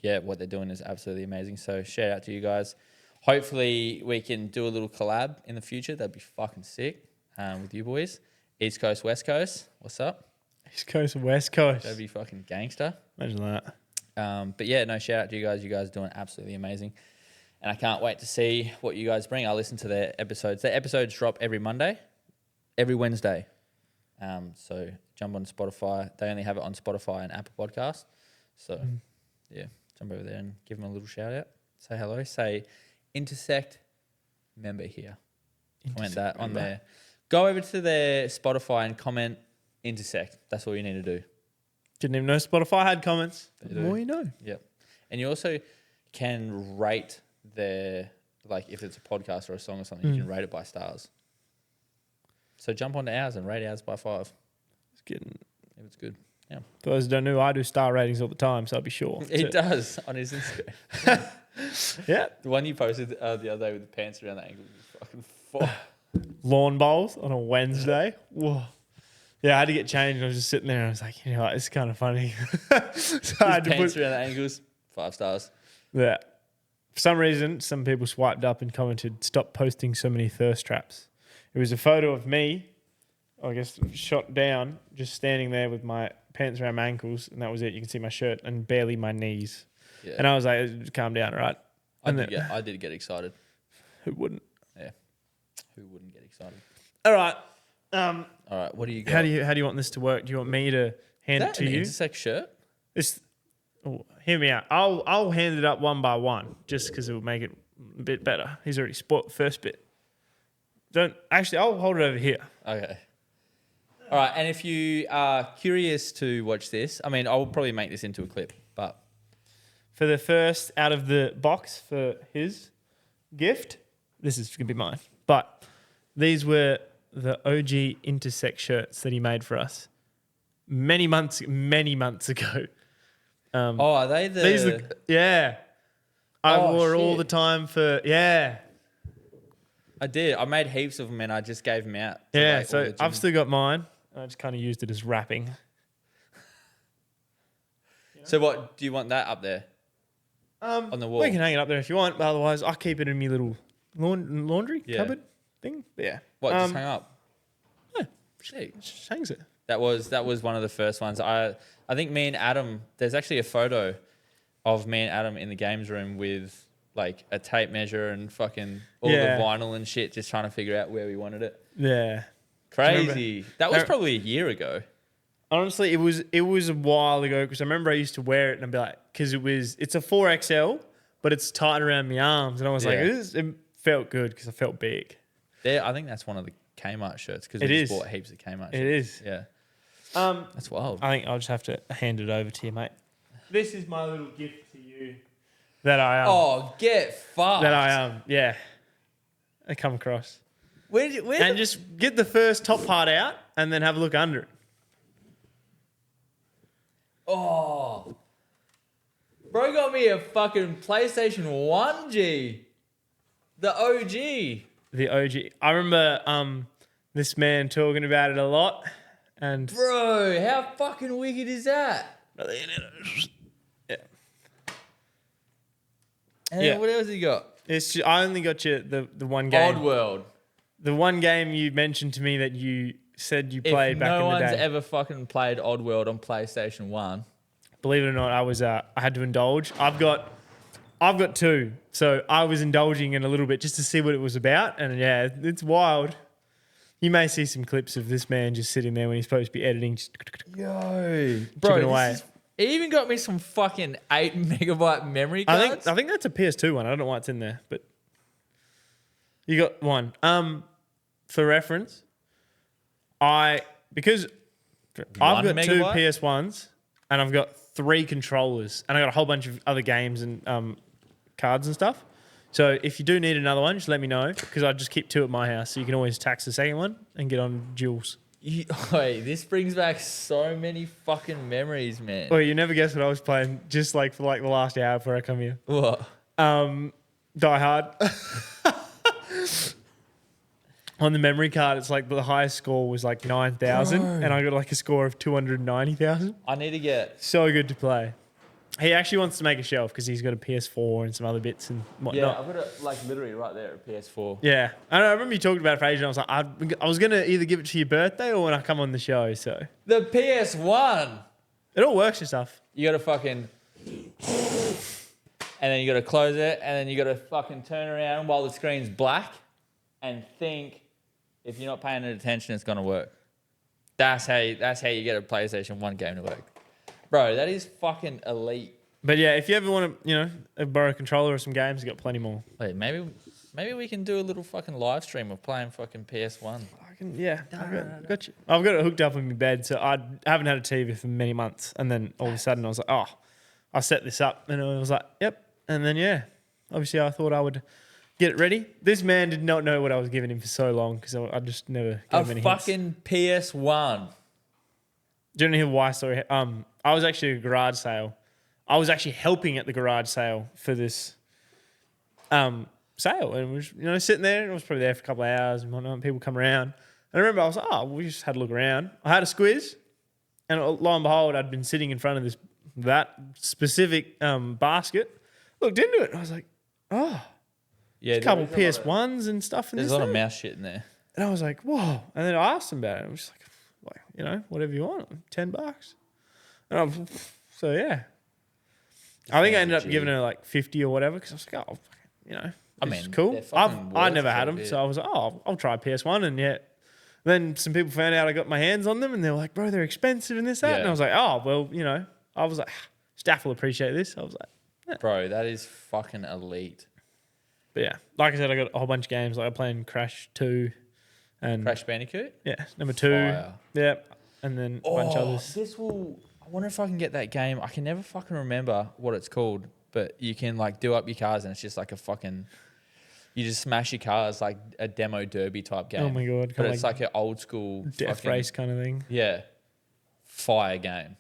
yeah, what they're doing is absolutely amazing. So shout out to you guys. Hopefully we can do a little collab in the future. That'd be fucking sick with you boys. East Coast, West Coast. What's up? East Coast and West Coast. That'd be fucking gangster. Imagine that. But yeah, no, shout out to you guys. You guys are doing absolutely amazing. And I can't wait to see what you guys bring. I listen to their episodes. Their episodes drop every Monday, every Wednesday. So jump on Spotify. They only have it on Spotify and Apple Podcasts. So yeah, jump over there and give them a little shout out. Say hello. Say Intersect member here. Comment that on there. Go over to their Spotify and comment Intersect. That's all you need to do. Didn't even know Spotify had comments. They The do. more you know. Yep. And you also can rate their, like if it's a podcast or a song or something, you can rate it by stars. So jump onto ours and rate ours by 5 It's getting. if it's good. Yeah. For those who don't know, I do star ratings all the time, so I'll be sure. He does on his Instagram. Yeah. The one you posted the other day with the pants around the ankles was fucking fire. Lawn bowls on a Wednesday. Whoa. Yeah, I had to get changed. And I was just sitting there and I was like, what, it's kind of funny. So I had to Pants put, around the ankles, 5 stars. yeah. For some reason, some people swiped up and commented, stop posting so many thirst traps. It was a photo of me I guess, shot down, just standing there with my pants around my ankles, and that was it. You can see my shirt and barely my knees. Yeah. And I was like, calm down, all right? I did get excited. Who wouldn't? Yeah. Who wouldn't get excited? All right. All right. What do you got? How do you want this to work? Do you want me to hand it to you? Intersect shirt? This. Oh, hear me out. I'll hand it up one by one, just because it will make it a bit better. He's already spoiled the first bit. I'll hold it over here. Okay. All right. And if you are curious to watch this, I mean, I'll probably make this into a clip, but For the first out of the box for his gift, this is going to be mine. But these were the OG Intersect shirts that he made for us many months ago. are they the? These look, yeah. I wore all shit. the time for, yeah. I did. I made heaps of them and I just gave them out. to, Yeah, like, all so the gym- I've still got mine. I just kind of used it as wrapping. So what? Do you want that up there on the wall? We can hang it up there if you want, but otherwise I'll keep it in my little laundry cupboard thing. But yeah. What? Just hang up. Yeah, Shit. just hangs it. That was one of the first ones. I think me and Adam. There's actually a photo of me and Adam in the games room with like a tape measure and fucking all the vinyl and shit, just trying to figure out where we wanted it. Yeah. Crazy. That was probably a year ago. Honestly, it was a while ago because I remember I used to wear it and I'd be like, because it's a 4XL, but it's tight around my arms, and I was like, it felt good because I felt big. I think that's one of the Kmart shirts because we just bought heaps of Kmart shirts. It is. Yeah. That's wild. I think I'll just have to hand it over to you, mate. This is my little gift to you that I get fucked. yeah. I come across. Where And just get the first top part out and then have a look under it. Oh. Bro got me a fucking PlayStation 1G. The OG. The OG. I remember this man talking about it a lot. And Bro, how fucking wicked is that? yeah. And then what else he got? I only got you the one game. Oddworld. The one game you mentioned to me that you said you played back in the day. No one's ever fucking played Oddworld on PlayStation 1. Believe it or not, I had to indulge. I've got two, so I was indulging in a little bit just to see what it was about, and yeah, it's wild. You may see some clips of this man just sitting there when he's supposed to be editing, just Yo, chipping bro, away. He even got me some fucking 8 megabyte memory cards. I think that's a PS2 one. I don't know why it's in there, but you got one. For reference, because I've got 2 megabyte? PS1s and I've got 3 controllers and I got a whole bunch of other games and cards and stuff. So if you do need another one, just let me know because I just keep 2 at my house, so you can always tax the second one and get on duels. Wait, this brings back so many fucking memories, man. Well, you never guess what I was playing just like for like the last hour before I come here. What? Die Hard. On the memory card, it's like the highest score was like 9,000 and I got like a score of 290,000. I need to get... So good to play. He actually wants to make a shelf because he's got a PS4 and some other bits and whatnot. Yeah, I've got it like literally right there at PS4. Yeah. I remember you talked about it for ages and I was like, I was going to either give it to your birthday or when I come on the show, so. The PS1! It all works and stuff. You got to fucking... And then you got to close it and then you got to fucking turn around while the screen's black and think... If you're not paying attention, it's gonna work. That's how you get a PlayStation 1 game to work, bro. That is fucking elite. But yeah, if you ever want to, borrow a controller or some games, you got plenty more. Wait, maybe we can do a little fucking live stream of playing fucking PS1. I've got you. I've got it hooked up in my bed, so I haven't had a TV for many months. And then all of a sudden, I was like, oh, I'll set this up, and I was like, yep. And then obviously, I thought I would get it ready. This man did not know what I was giving him for so long because I just never gave him any fucking hints. PS1. Do you want to hear why story? I was actually at a garage sale. I was actually helping at the garage sale for this sale, and was sitting there. And I was probably there for a couple of hours and whatnot. People come around, and I remember I was like, we just had a look around. I had a squiz, and lo and behold, I'd been sitting in front of that specific basket. Looked into it, and I was like, oh. Yeah, a couple PS1s and stuff. There's a lot of mouse shit in there. And I was like, whoa. And then I asked him about it. I was just like, you know, whatever you want, $10. And so yeah. I think I ended up giving her like 50 or whatever because I was like, oh, you know, I it's mean, cool. they're fucking I worth never a had fair them, bit. so I was like, oh, I'll try a PS1. And yeah, then some people found out I got my hands on them, and they were like, bro, they're expensive and this, that. And Yeah. I was like, oh, well, you know, I was like, Staff will appreciate this. I was like, Bro, that is fucking elite. but yeah, like I said, I got a whole bunch of games. Like I'm playing Crash 2 and Crash Bandicoot? yeah, number 2. Fire. Yeah, and then a bunch of others. This will. I wonder if I can get that game. I can never fucking remember what it's called, but you can like do up your cars and it's just like a fucking. You just smash your cars like a demo derby type game. Oh my God, But kinda it's like an old school Death fucking- race kind of thing. Yeah, fire game.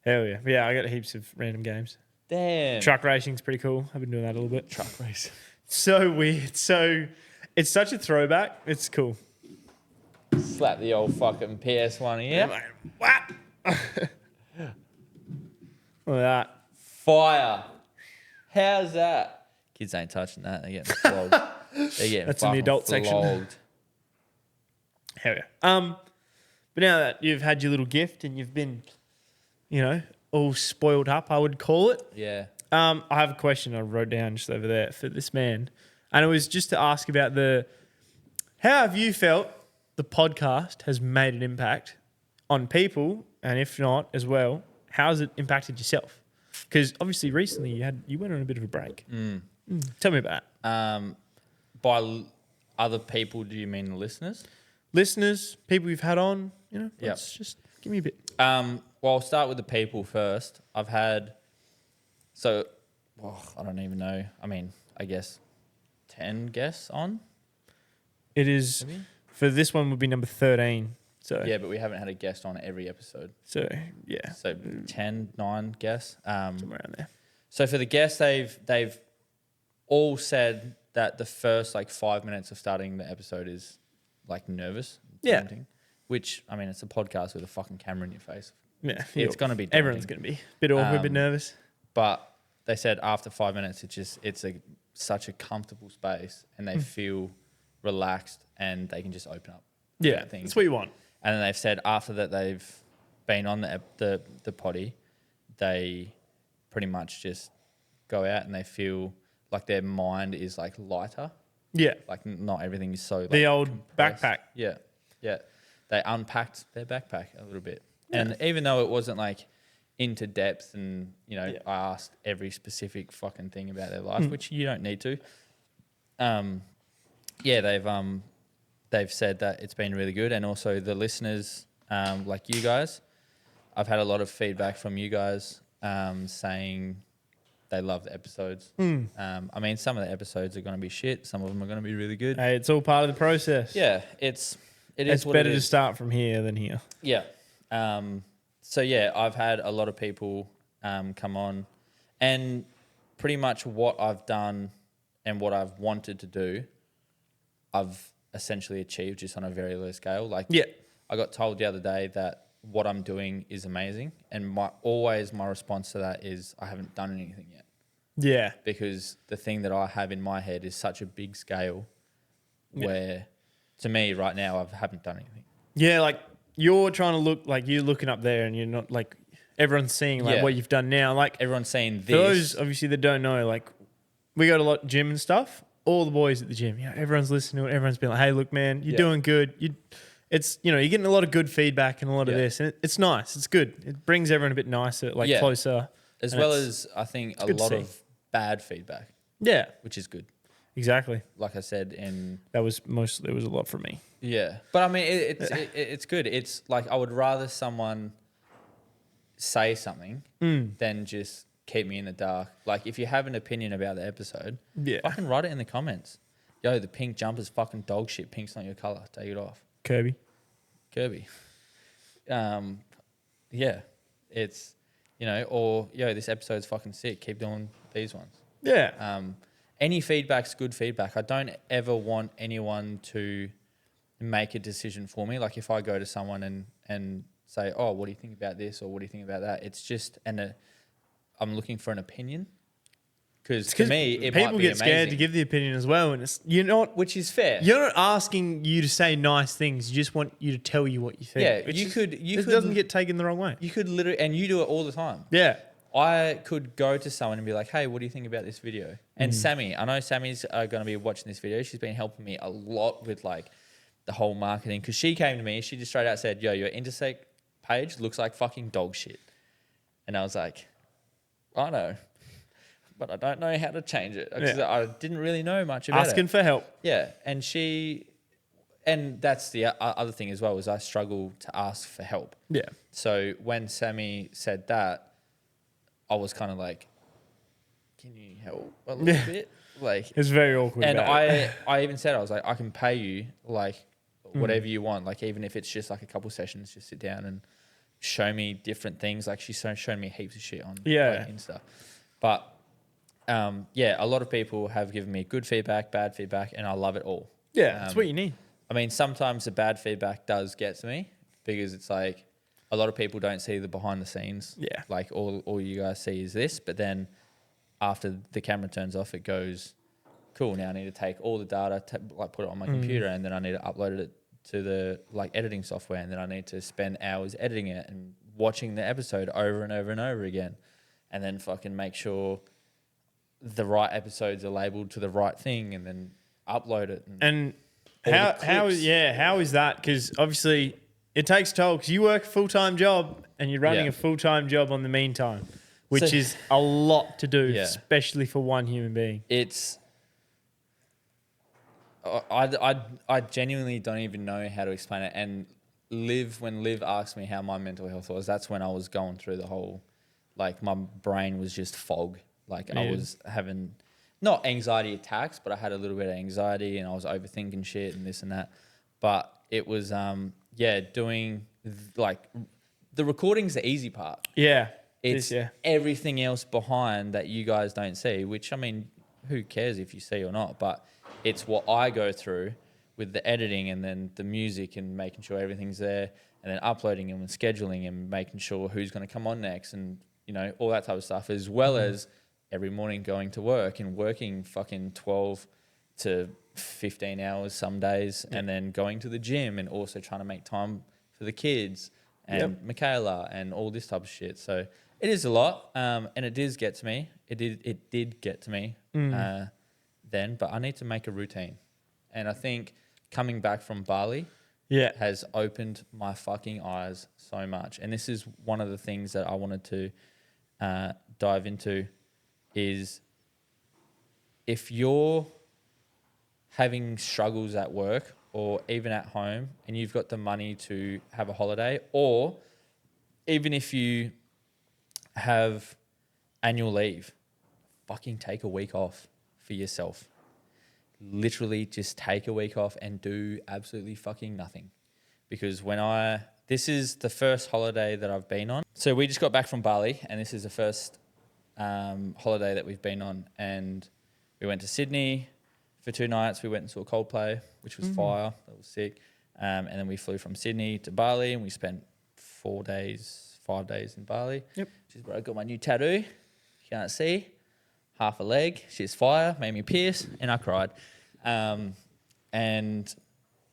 Hell yeah. But yeah, I got heaps of random games. Damn. Truck racing's pretty cool. I've been doing that a little bit. Truck race. So weird. So it's such a throwback. It's cool. Slap the old fucking PS1 here. Like, what? Look at that. Fire. How's that? Kids ain't touching that. They're getting flogged. They're getting That's in the fucking adult section. flogged. Hell yeah. But now that you've had your little gift and you've been, you know, all spoiled up, I would call it. Yeah. I have a question I wrote down just over there for this man. And it was just to ask about how have you felt the podcast has made an impact on people? And if not as well, how has it impacted yourself? Because obviously recently you went on a bit of a break. Tell me about it. By other people, do you mean the listeners? Listeners, people you've had on, you know, Yep. let's just give me a bit. Well, I'll start with the people first. I've had, I don't even know. I mean, I guess 10 guests on. It is, Maybe? for this one would be number 13. So, Yeah, but we haven't had a guest on every episode. so yeah, So 10, 9 guests. somewhere around there. So for the guests, they've all said that the first like 5 minutes of starting the episode is like nervous. Yeah. daunting, which, I mean, it's a podcast with a fucking camera in your face. Yeah, It's going to be daunting. everyone's going to be a bit awkward, a bit nervous. But they said after 5 minutes, it's such a comfortable space and they feel relaxed and they can just open up. Yeah, about things. that's what you want. And then they've said after that they've been on the potty, they pretty much just go out and they feel like their mind is like lighter. Yeah, Like not everything is so like, the old compressed. backpack. Yeah, yeah. They unpacked their backpack a little bit, and even though it wasn't like into depth, and you know, I asked every specific fucking thing about their life, which you don't need to. They've said that it's been really good, and also the listeners, like you guys, I've had a lot of feedback from you guys saying they love the episodes. I mean, some of the episodes are going to be shit. Some of them are going to be really good. Hey, it's all part of the process. Yeah, it is. It's what better it to is. start from here than here. Yeah. So yeah, I've had a lot of people come on, and pretty much what I've done and what I've wanted to do, I've essentially achieved just on a very low scale. Like, Yeah. I got told the other day that what I'm doing is amazing, and my response to that is I haven't done anything yet, Yeah, because the thing that I have in my head is such a big scale, where to me right now I haven't done anything. yeah. Like you're trying to look like you're looking up there, and you're not like everyone's seeing like Yeah. what you've done now. Like Everyone's saying for those this. obviously that don't know, like we go to a lot of gym and stuff. All the boys at the gym, everyone's listening to it. Everyone's been like, "Hey, look, man, you're doing good. You're getting a lot of good feedback and a lot of this, and it's nice. It's good. It brings everyone a bit nicer, like closer, As and well it's- as I think a good to lot see. of bad feedback, yeah, which is good. exactly. Like I said, That was it was a lot for me. but I mean it's good. It's like I would rather someone say something than just keep me in the dark. Like if you have an opinion about the episode, fucking write it in the comments. Yo, the pink jumper's fucking dog shit. Pink's not your color. Take it off. Kirby. Yeah, it's or yo, this episode's fucking sick. Keep doing these ones. Yeah. Any feedback's good feedback. I don't ever want anyone to make a decision for me. Like if I go to someone and say, oh, what do you think about this or what do you think about that? It's just I'm looking for an opinion. Because to me, it people might be get scared to amazing. give the opinion as well, and Which is fair. You're not asking you to say nice things. You just want you to tell you what you think. Yeah, it doesn't get taken the wrong way. You could literally, and you do it all the time. Yeah. I could go to someone and be like, hey, what do you think about this video? And Sammy, I know Sammy's going to be watching this video. She's been helping me a lot with like the whole marketing. Because she came to me, she just straight out said, yo, your Intersect page looks like fucking dog shit. And I was like, I know, but I don't know how to change it. Because I didn't really know much about Asking for help. Yeah. And that's the other thing as well, is I struggle to ask for help. Yeah. So when Sammy said that, I was kind of like, can you help a little bit? Like, It's very awkward. and about it. I even said, I was like, I can pay you like whatever you want. Like, even if it's just like a couple sessions, just sit down and show me different things. Like, she's shown me heaps of shit on like, Insta. But a lot of people have given me good feedback, bad feedback, and I love it all. Yeah, that's what you need. I mean, sometimes the bad feedback does get to me because it's like, a lot of people don't see the behind the scenes. Yeah. Like all you guys see is this, but then after the camera turns off, it goes, cool, now I need to take all the data, like put it on my computer, and then I need to upload it to the like editing software, and then I need to spend hours editing it and watching the episode over and over and over again, and then fucking make sure the right episodes are labeled to the right thing, and then upload it. And all the how clips. is that? Because obviously it takes toll. Because you work a full time job and you're running a full time job on the meantime, which is a lot to do, especially for one human being. It's I genuinely don't even know how to explain it. And when Liv asked me how my mental health was, that's when I was going through the whole, like, my brain was just fog. Like, I was having not anxiety attacks, but I had a little bit of anxiety and I was overthinking shit and this and that. But it was doing like the recording's the easy part. Yeah. It's everything else behind that you guys don't see, which, I mean, who cares if you see or not? But it's what I go through with the editing and then the music and making sure everything's there and then uploading them and scheduling and making sure who's going to come on next and, you know, all that type of stuff, as well as every morning going to work and working fucking 12 to 15 hours some days and then going to the gym and also trying to make time for the kids and Michaela and all this type of shit. So it is a lot, and it does get to me. It did get to me then, but I need to make a routine. And I think coming back from Bali has opened my fucking eyes so much. And this is one of the things that I wanted to dive into is if you're having struggles at work or even at home and you've got the money to have a holiday, or even if you have annual leave, fucking take a week off for yourself. Literally just take a week off and do absolutely fucking nothing. Because this is the first holiday that I've been on. So we just got back from Bali and this is the first holiday that we've been on, and we went to Sydney for 2 nights. We went and saw Coldplay, which was fire. That was sick. And then we flew from Sydney to Bali and we spent 5 days in Bali. Yep. Which is where I got my new tattoo. You can't see. Half a leg. She's fire. Made me pierce and I cried. And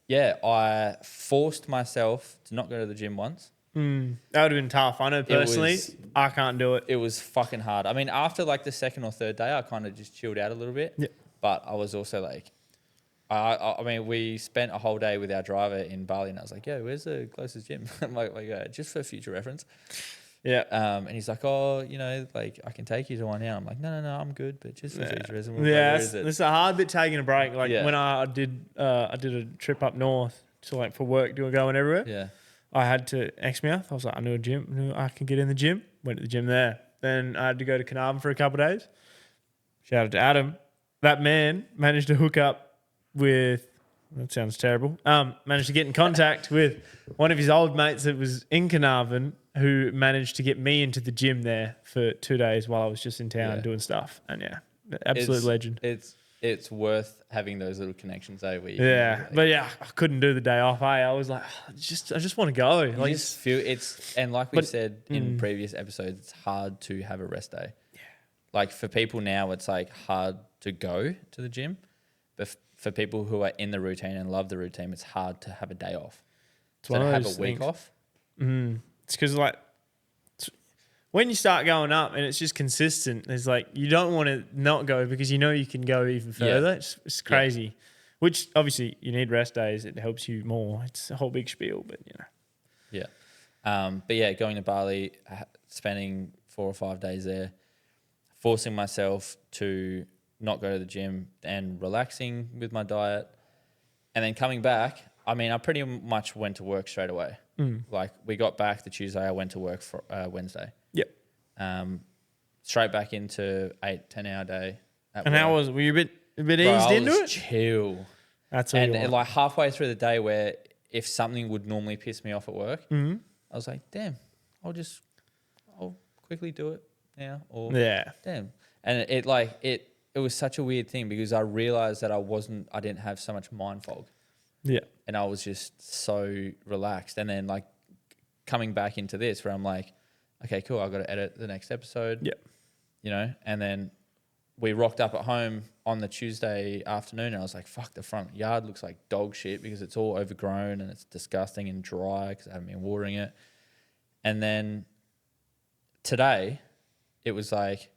yeah, I forced myself to not go to the gym once. That would have been tough. I know personally, I can't do it. It was fucking hard. I mean, after like the second or third day, I kind of just chilled out a little bit. Yeah. But I was also like, I mean, we spent a whole day with our driver in Bali, and I was like, "Yo, where's the closest gym?" I'm like, just for future reference. Yeah. And he's like, "Oh, you know, like I can take you to one now." I'm like, "No, I'm good, but just for future reference." Yeah, like, it's a hard bit taking a break. Like when I did a trip up north to like for work, going everywhere. Yeah. I had to Exmouth. I was like, I knew a gym. Knew I can get in the gym. Went to the gym there. Then I had to go to Carnarvon for a couple of days. Shout out to Adam. That man managed to hook up with, that sounds terrible, managed to get in contact with one of his old mates that was in Carnarvon who managed to get me into the gym there for 2 days while I was just in town doing stuff. And absolute legend. It's worth having those little connections over. But I couldn't do the day off. I was like, I just want to go. You Like, just feel and like we said in previous episodes, it's hard to have a rest day. Yeah. like for people now, it's like hard to go to the gym, but for people who are in the routine and love the routine, it's hard to have a day off. It's So one to of have those a week things. off. It's because like when you start going up and it's just consistent, it's like you don't want to not go because you know you can go even further. It's crazy. Which obviously you need rest days. It helps you more. It's a whole big spiel, but you know. Yeah. But yeah, going to Bali, spending 4 or 5 days there, forcing myself to not go to the gym and relaxing with my diet. And then coming back, I mean, I pretty much went to work straight away. Like we got back the Tuesday, I went to work for Wednesday. Yep. Straight back into 8-10 hour day. And how was it? Were you a bit Bro, eased I into was it? chill. That's what you want. And like halfway through the day where if something would normally piss me off at work, I was like, damn, I'll quickly do it now. Or damn. And it was such a weird thing because I realized that I didn't have so much mind fog. Yeah. And I was just so relaxed. And then like coming back into this where I'm like, okay, cool, I've got to edit the next episode. Yeah. You know, and then we rocked up at home on the Tuesday afternoon and I was like, fuck, the front yard looks like dog shit because it's all overgrown and it's disgusting and dry because I haven't been watering it. And then today it was like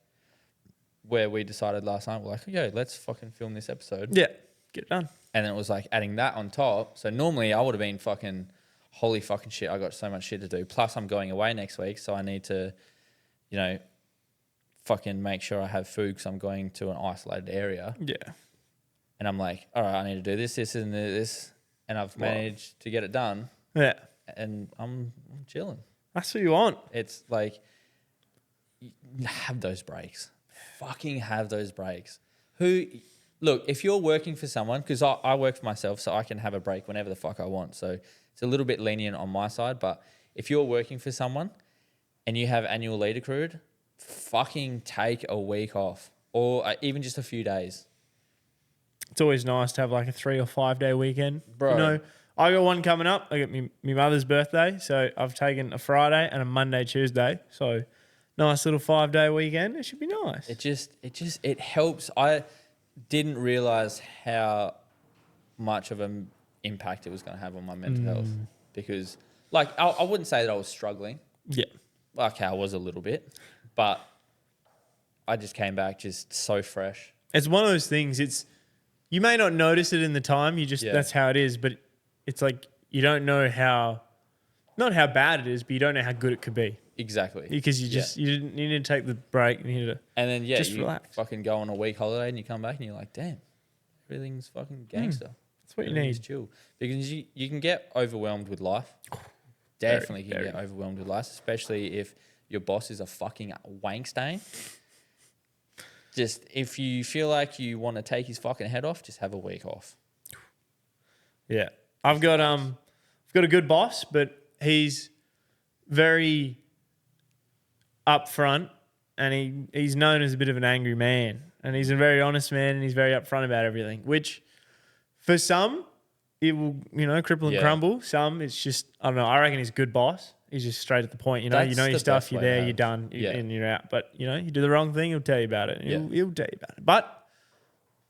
where we decided last night, we're like, yo, let's fucking film this episode. Yeah. Get it done. And then it was like adding that on top. So normally I would have been fucking, holy fucking shit, I got so much shit to do. Plus I'm going away next week. So I need to, you know, fucking make sure I have food because I'm going to an isolated area. Yeah. And I'm like, all right, I need to do this, this, and this. And I've managed to get it done. Yeah. And I'm chilling. That's what you want. It's like, have those breaks. Fucking have those breaks. Look, if you're working for someone, because I work for myself, so I can have a break whenever the fuck I want. So it's a little bit lenient on my side. But if you're working for someone and you have annual leave accrued, fucking take a week off or even just a few days. It's always nice to have like a 3 or 5 day weekend. Bro. You know, I got one coming up. I got my mother's birthday. So I've taken a Friday and a Monday, Tuesday. So nice little 5 day weekend. It should be nice. It helps. I didn't realize how much of an impact it was going to have on my mental health because like I wouldn't say that I was struggling. Yeah. Okay, I was a little bit, but I just came back just so fresh. It's one of those things. You may not notice it in the time. That's how it is. But it's like you don't know not how bad it is, but you don't know how good it could be. Exactly. Because you need to take the break. You need to just you relax. fucking go on a week holiday and you come back and you're like, damn, everything's fucking gangster. That's what you Everything's need. chill. Because you can get overwhelmed with life. Definitely can get overwhelmed with life, especially if your boss is a fucking wank stain. Just if you feel like you want to take his fucking head off, just have a week off. Yeah. I've got a good boss, but he's very upfront and he's known as a bit of an angry man. And he's a very honest man and he's very upfront about everything, which for some it will, cripple and crumble. Some it's just, I don't know, I reckon he's a good boss. He's just straight at the point, That's you know your the stuff, best you're way to there, have. you're done, and you're out. But, you do the wrong thing, he'll tell you about it. He'll tell you about it. But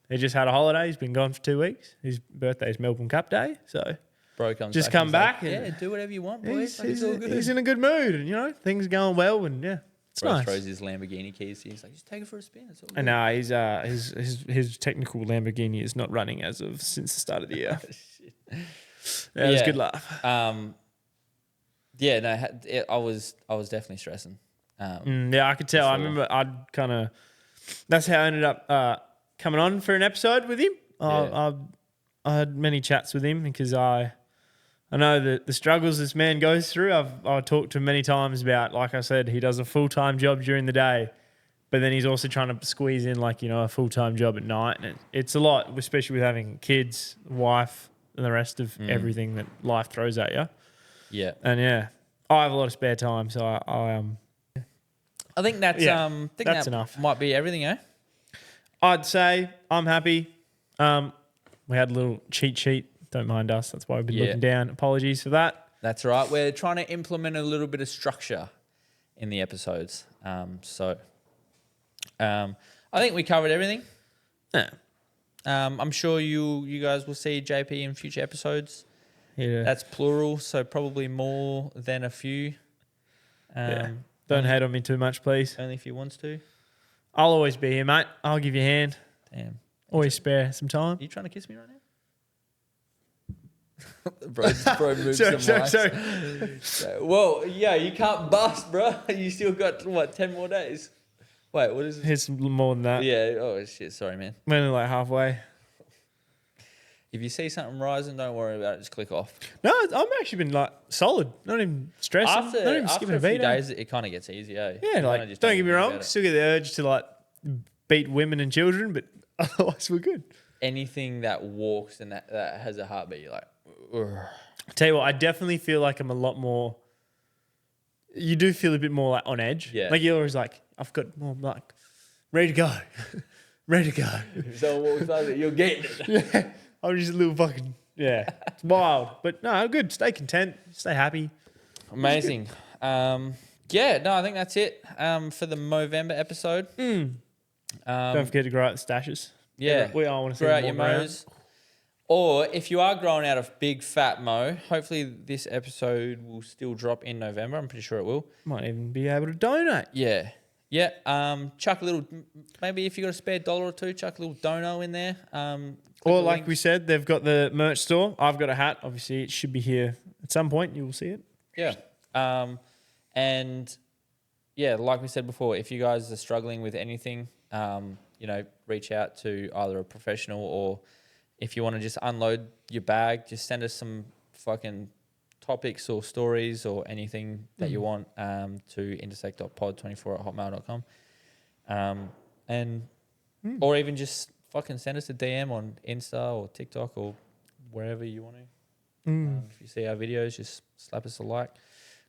he just had a holiday. He's been gone for 2 weeks. His birthday's Melbourne Cup Day. So Bro comes just back come and back. he's like, and do whatever you want, boys. It's all good. he's in a good mood and, things are going well and, it's Bro nice. throws his Lamborghini keys. He's like, just take it for a spin. It's all good. And his technical Lamborghini is not running since the start of the year. It was a good laugh. I was definitely stressing. I could tell. I remember that's how I ended up coming on for an episode with him. I had many chats with him because I know the struggles this man goes through. I've talked to him many times about, like I said, he does a full-time job during the day, but then he's also trying to squeeze in a full-time job at night. And it's a lot, especially with having kids, wife, and the rest of everything that life throws at you. Yeah. And I have a lot of spare time, so I think that's that's enough. Might be everything, eh? I'd say I'm happy. We had a little cheat sheet. Don't mind us. That's why we've been looking down. Apologies for that. That's right. We're trying to implement a little bit of structure in the episodes. I think we covered everything. Yeah. I'm sure you guys will see JP in future episodes. Yeah. That's plural, so probably more than a few. Yeah. Don't hate on me too much, please. Only if he wants to. I'll always be here, mate. I'll give you a hand. Damn. Always spare some time. Are you trying to kiss me right now? bro moves Sorry. So, well, yeah, you can't bust, bro. You still got, 10 more days? Wait, what is it? Here's more than that. Yeah, oh, shit, sorry, man. We're only like halfway. If you see something rising, don't worry about it. Just click off. No, I've actually been like solid. Not even stressing. Not even After skipping a a few beat. days, it kind of gets easy, eh? Yeah, You like, kinda just don't get me think wrong. about it. Still get the urge to like beat women and children, but otherwise we're good. Anything that walks and that has a heartbeat, you're like, ugh. I tell you what, I definitely feel like I'm a lot more. You do feel a bit more like on edge. Yeah. Like you're always like, I've got more like ready to go. Ready to go. If someone walks over, you're getting it. Yeah. I'm just a little fucking, yeah. It's wild. But no, good. Stay content. Stay happy. Amazing. Yeah, no, I think that's it for the Movember episode. Don't forget to grow out the stashes. Yeah. We all want to see Grow out them your walking around. mows. Or if you are growing out a big fat mow, hopefully this episode will still drop in November. I'm pretty sure it will. Might even be able to donate. Yeah. Yeah. Chuck a little, maybe if you got a spare $1 or $2, chuck a little dono in there. Or like we said, they've got the merch store. I've got a hat. Obviously, it should be here at some point. You will see it. Yeah. And yeah, like we said before, if you guys are struggling with anything, reach out to either a professional or if you want to just unload your bag, just send us some fucking topics or stories or anything that you want to intersect.pod24@hotmail.com. Or even just fucking send us a DM on Insta or TikTok or wherever you want to. If you see our videos, just slap us a like,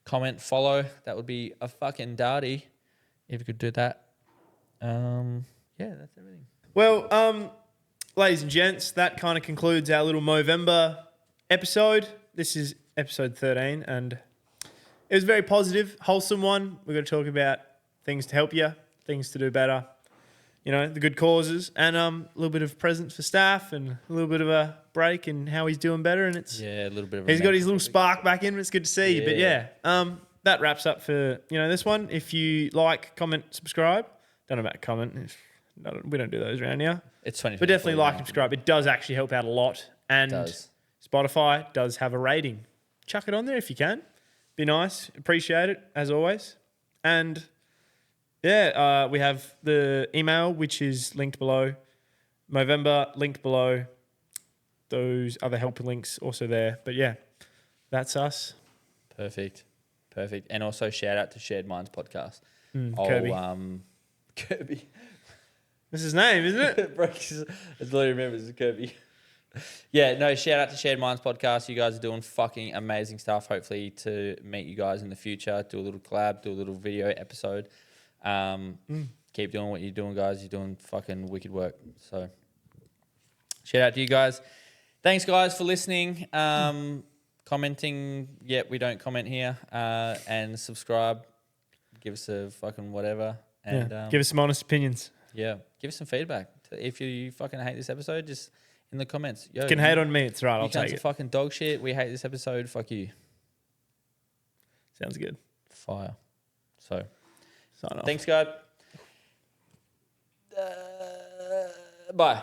comment, follow. That would be a fucking darty if you could do that. Yeah, that's everything. Well, ladies and gents, that kind of concludes our little Movember episode. This is episode 13, and it was a very positive, wholesome one. We're going to talk about things to help you, things to do better, the good causes, and a little bit of presents for staff and a little bit of a break and how he's doing better. And it's a little bit of he's got his little spark back in. It's good to see you. But Yeah. that wraps up for this one. If you like, comment, subscribe. Don't know about comment. We don't do those around here. It's 20. But definitely like and subscribe. It does actually help out a lot. And does. Spotify does have a rating. Chuck it on there if you can. Be nice. Appreciate it, as always. And yeah, we have the email, which is linked below. Movember, linked below. Those other helper links also there. But yeah, that's us. Perfect. And also shout out to Shared Minds podcast. Kirby. Kirby. That's his name, isn't it? I literally remember it's Kirby. Yeah, no, shout out to Shared Minds podcast. You guys are doing fucking amazing stuff. Hopefully to meet you guys in the future, do a little collab, do a little video episode. Keep doing what you're doing, guys. You're doing fucking wicked work. So shout out to you guys. Thanks, guys, for listening. Commenting. Yeah, we don't comment here. And subscribe. Give us a fucking whatever. And give us some honest opinions. Yeah, give us some feedback. If you fucking hate this episode, just in the comments. Yo, You can hate on me. It's right. I'll you take cunts are it. fucking dog shit. We hate this episode. Fuck you. Sounds good. Fire. So, Sign off. thanks, guys. Bye.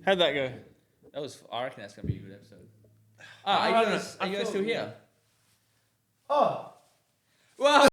How'd that go? That was. I reckon that's gonna be a good episode. Are you guys still here? Oh. Well.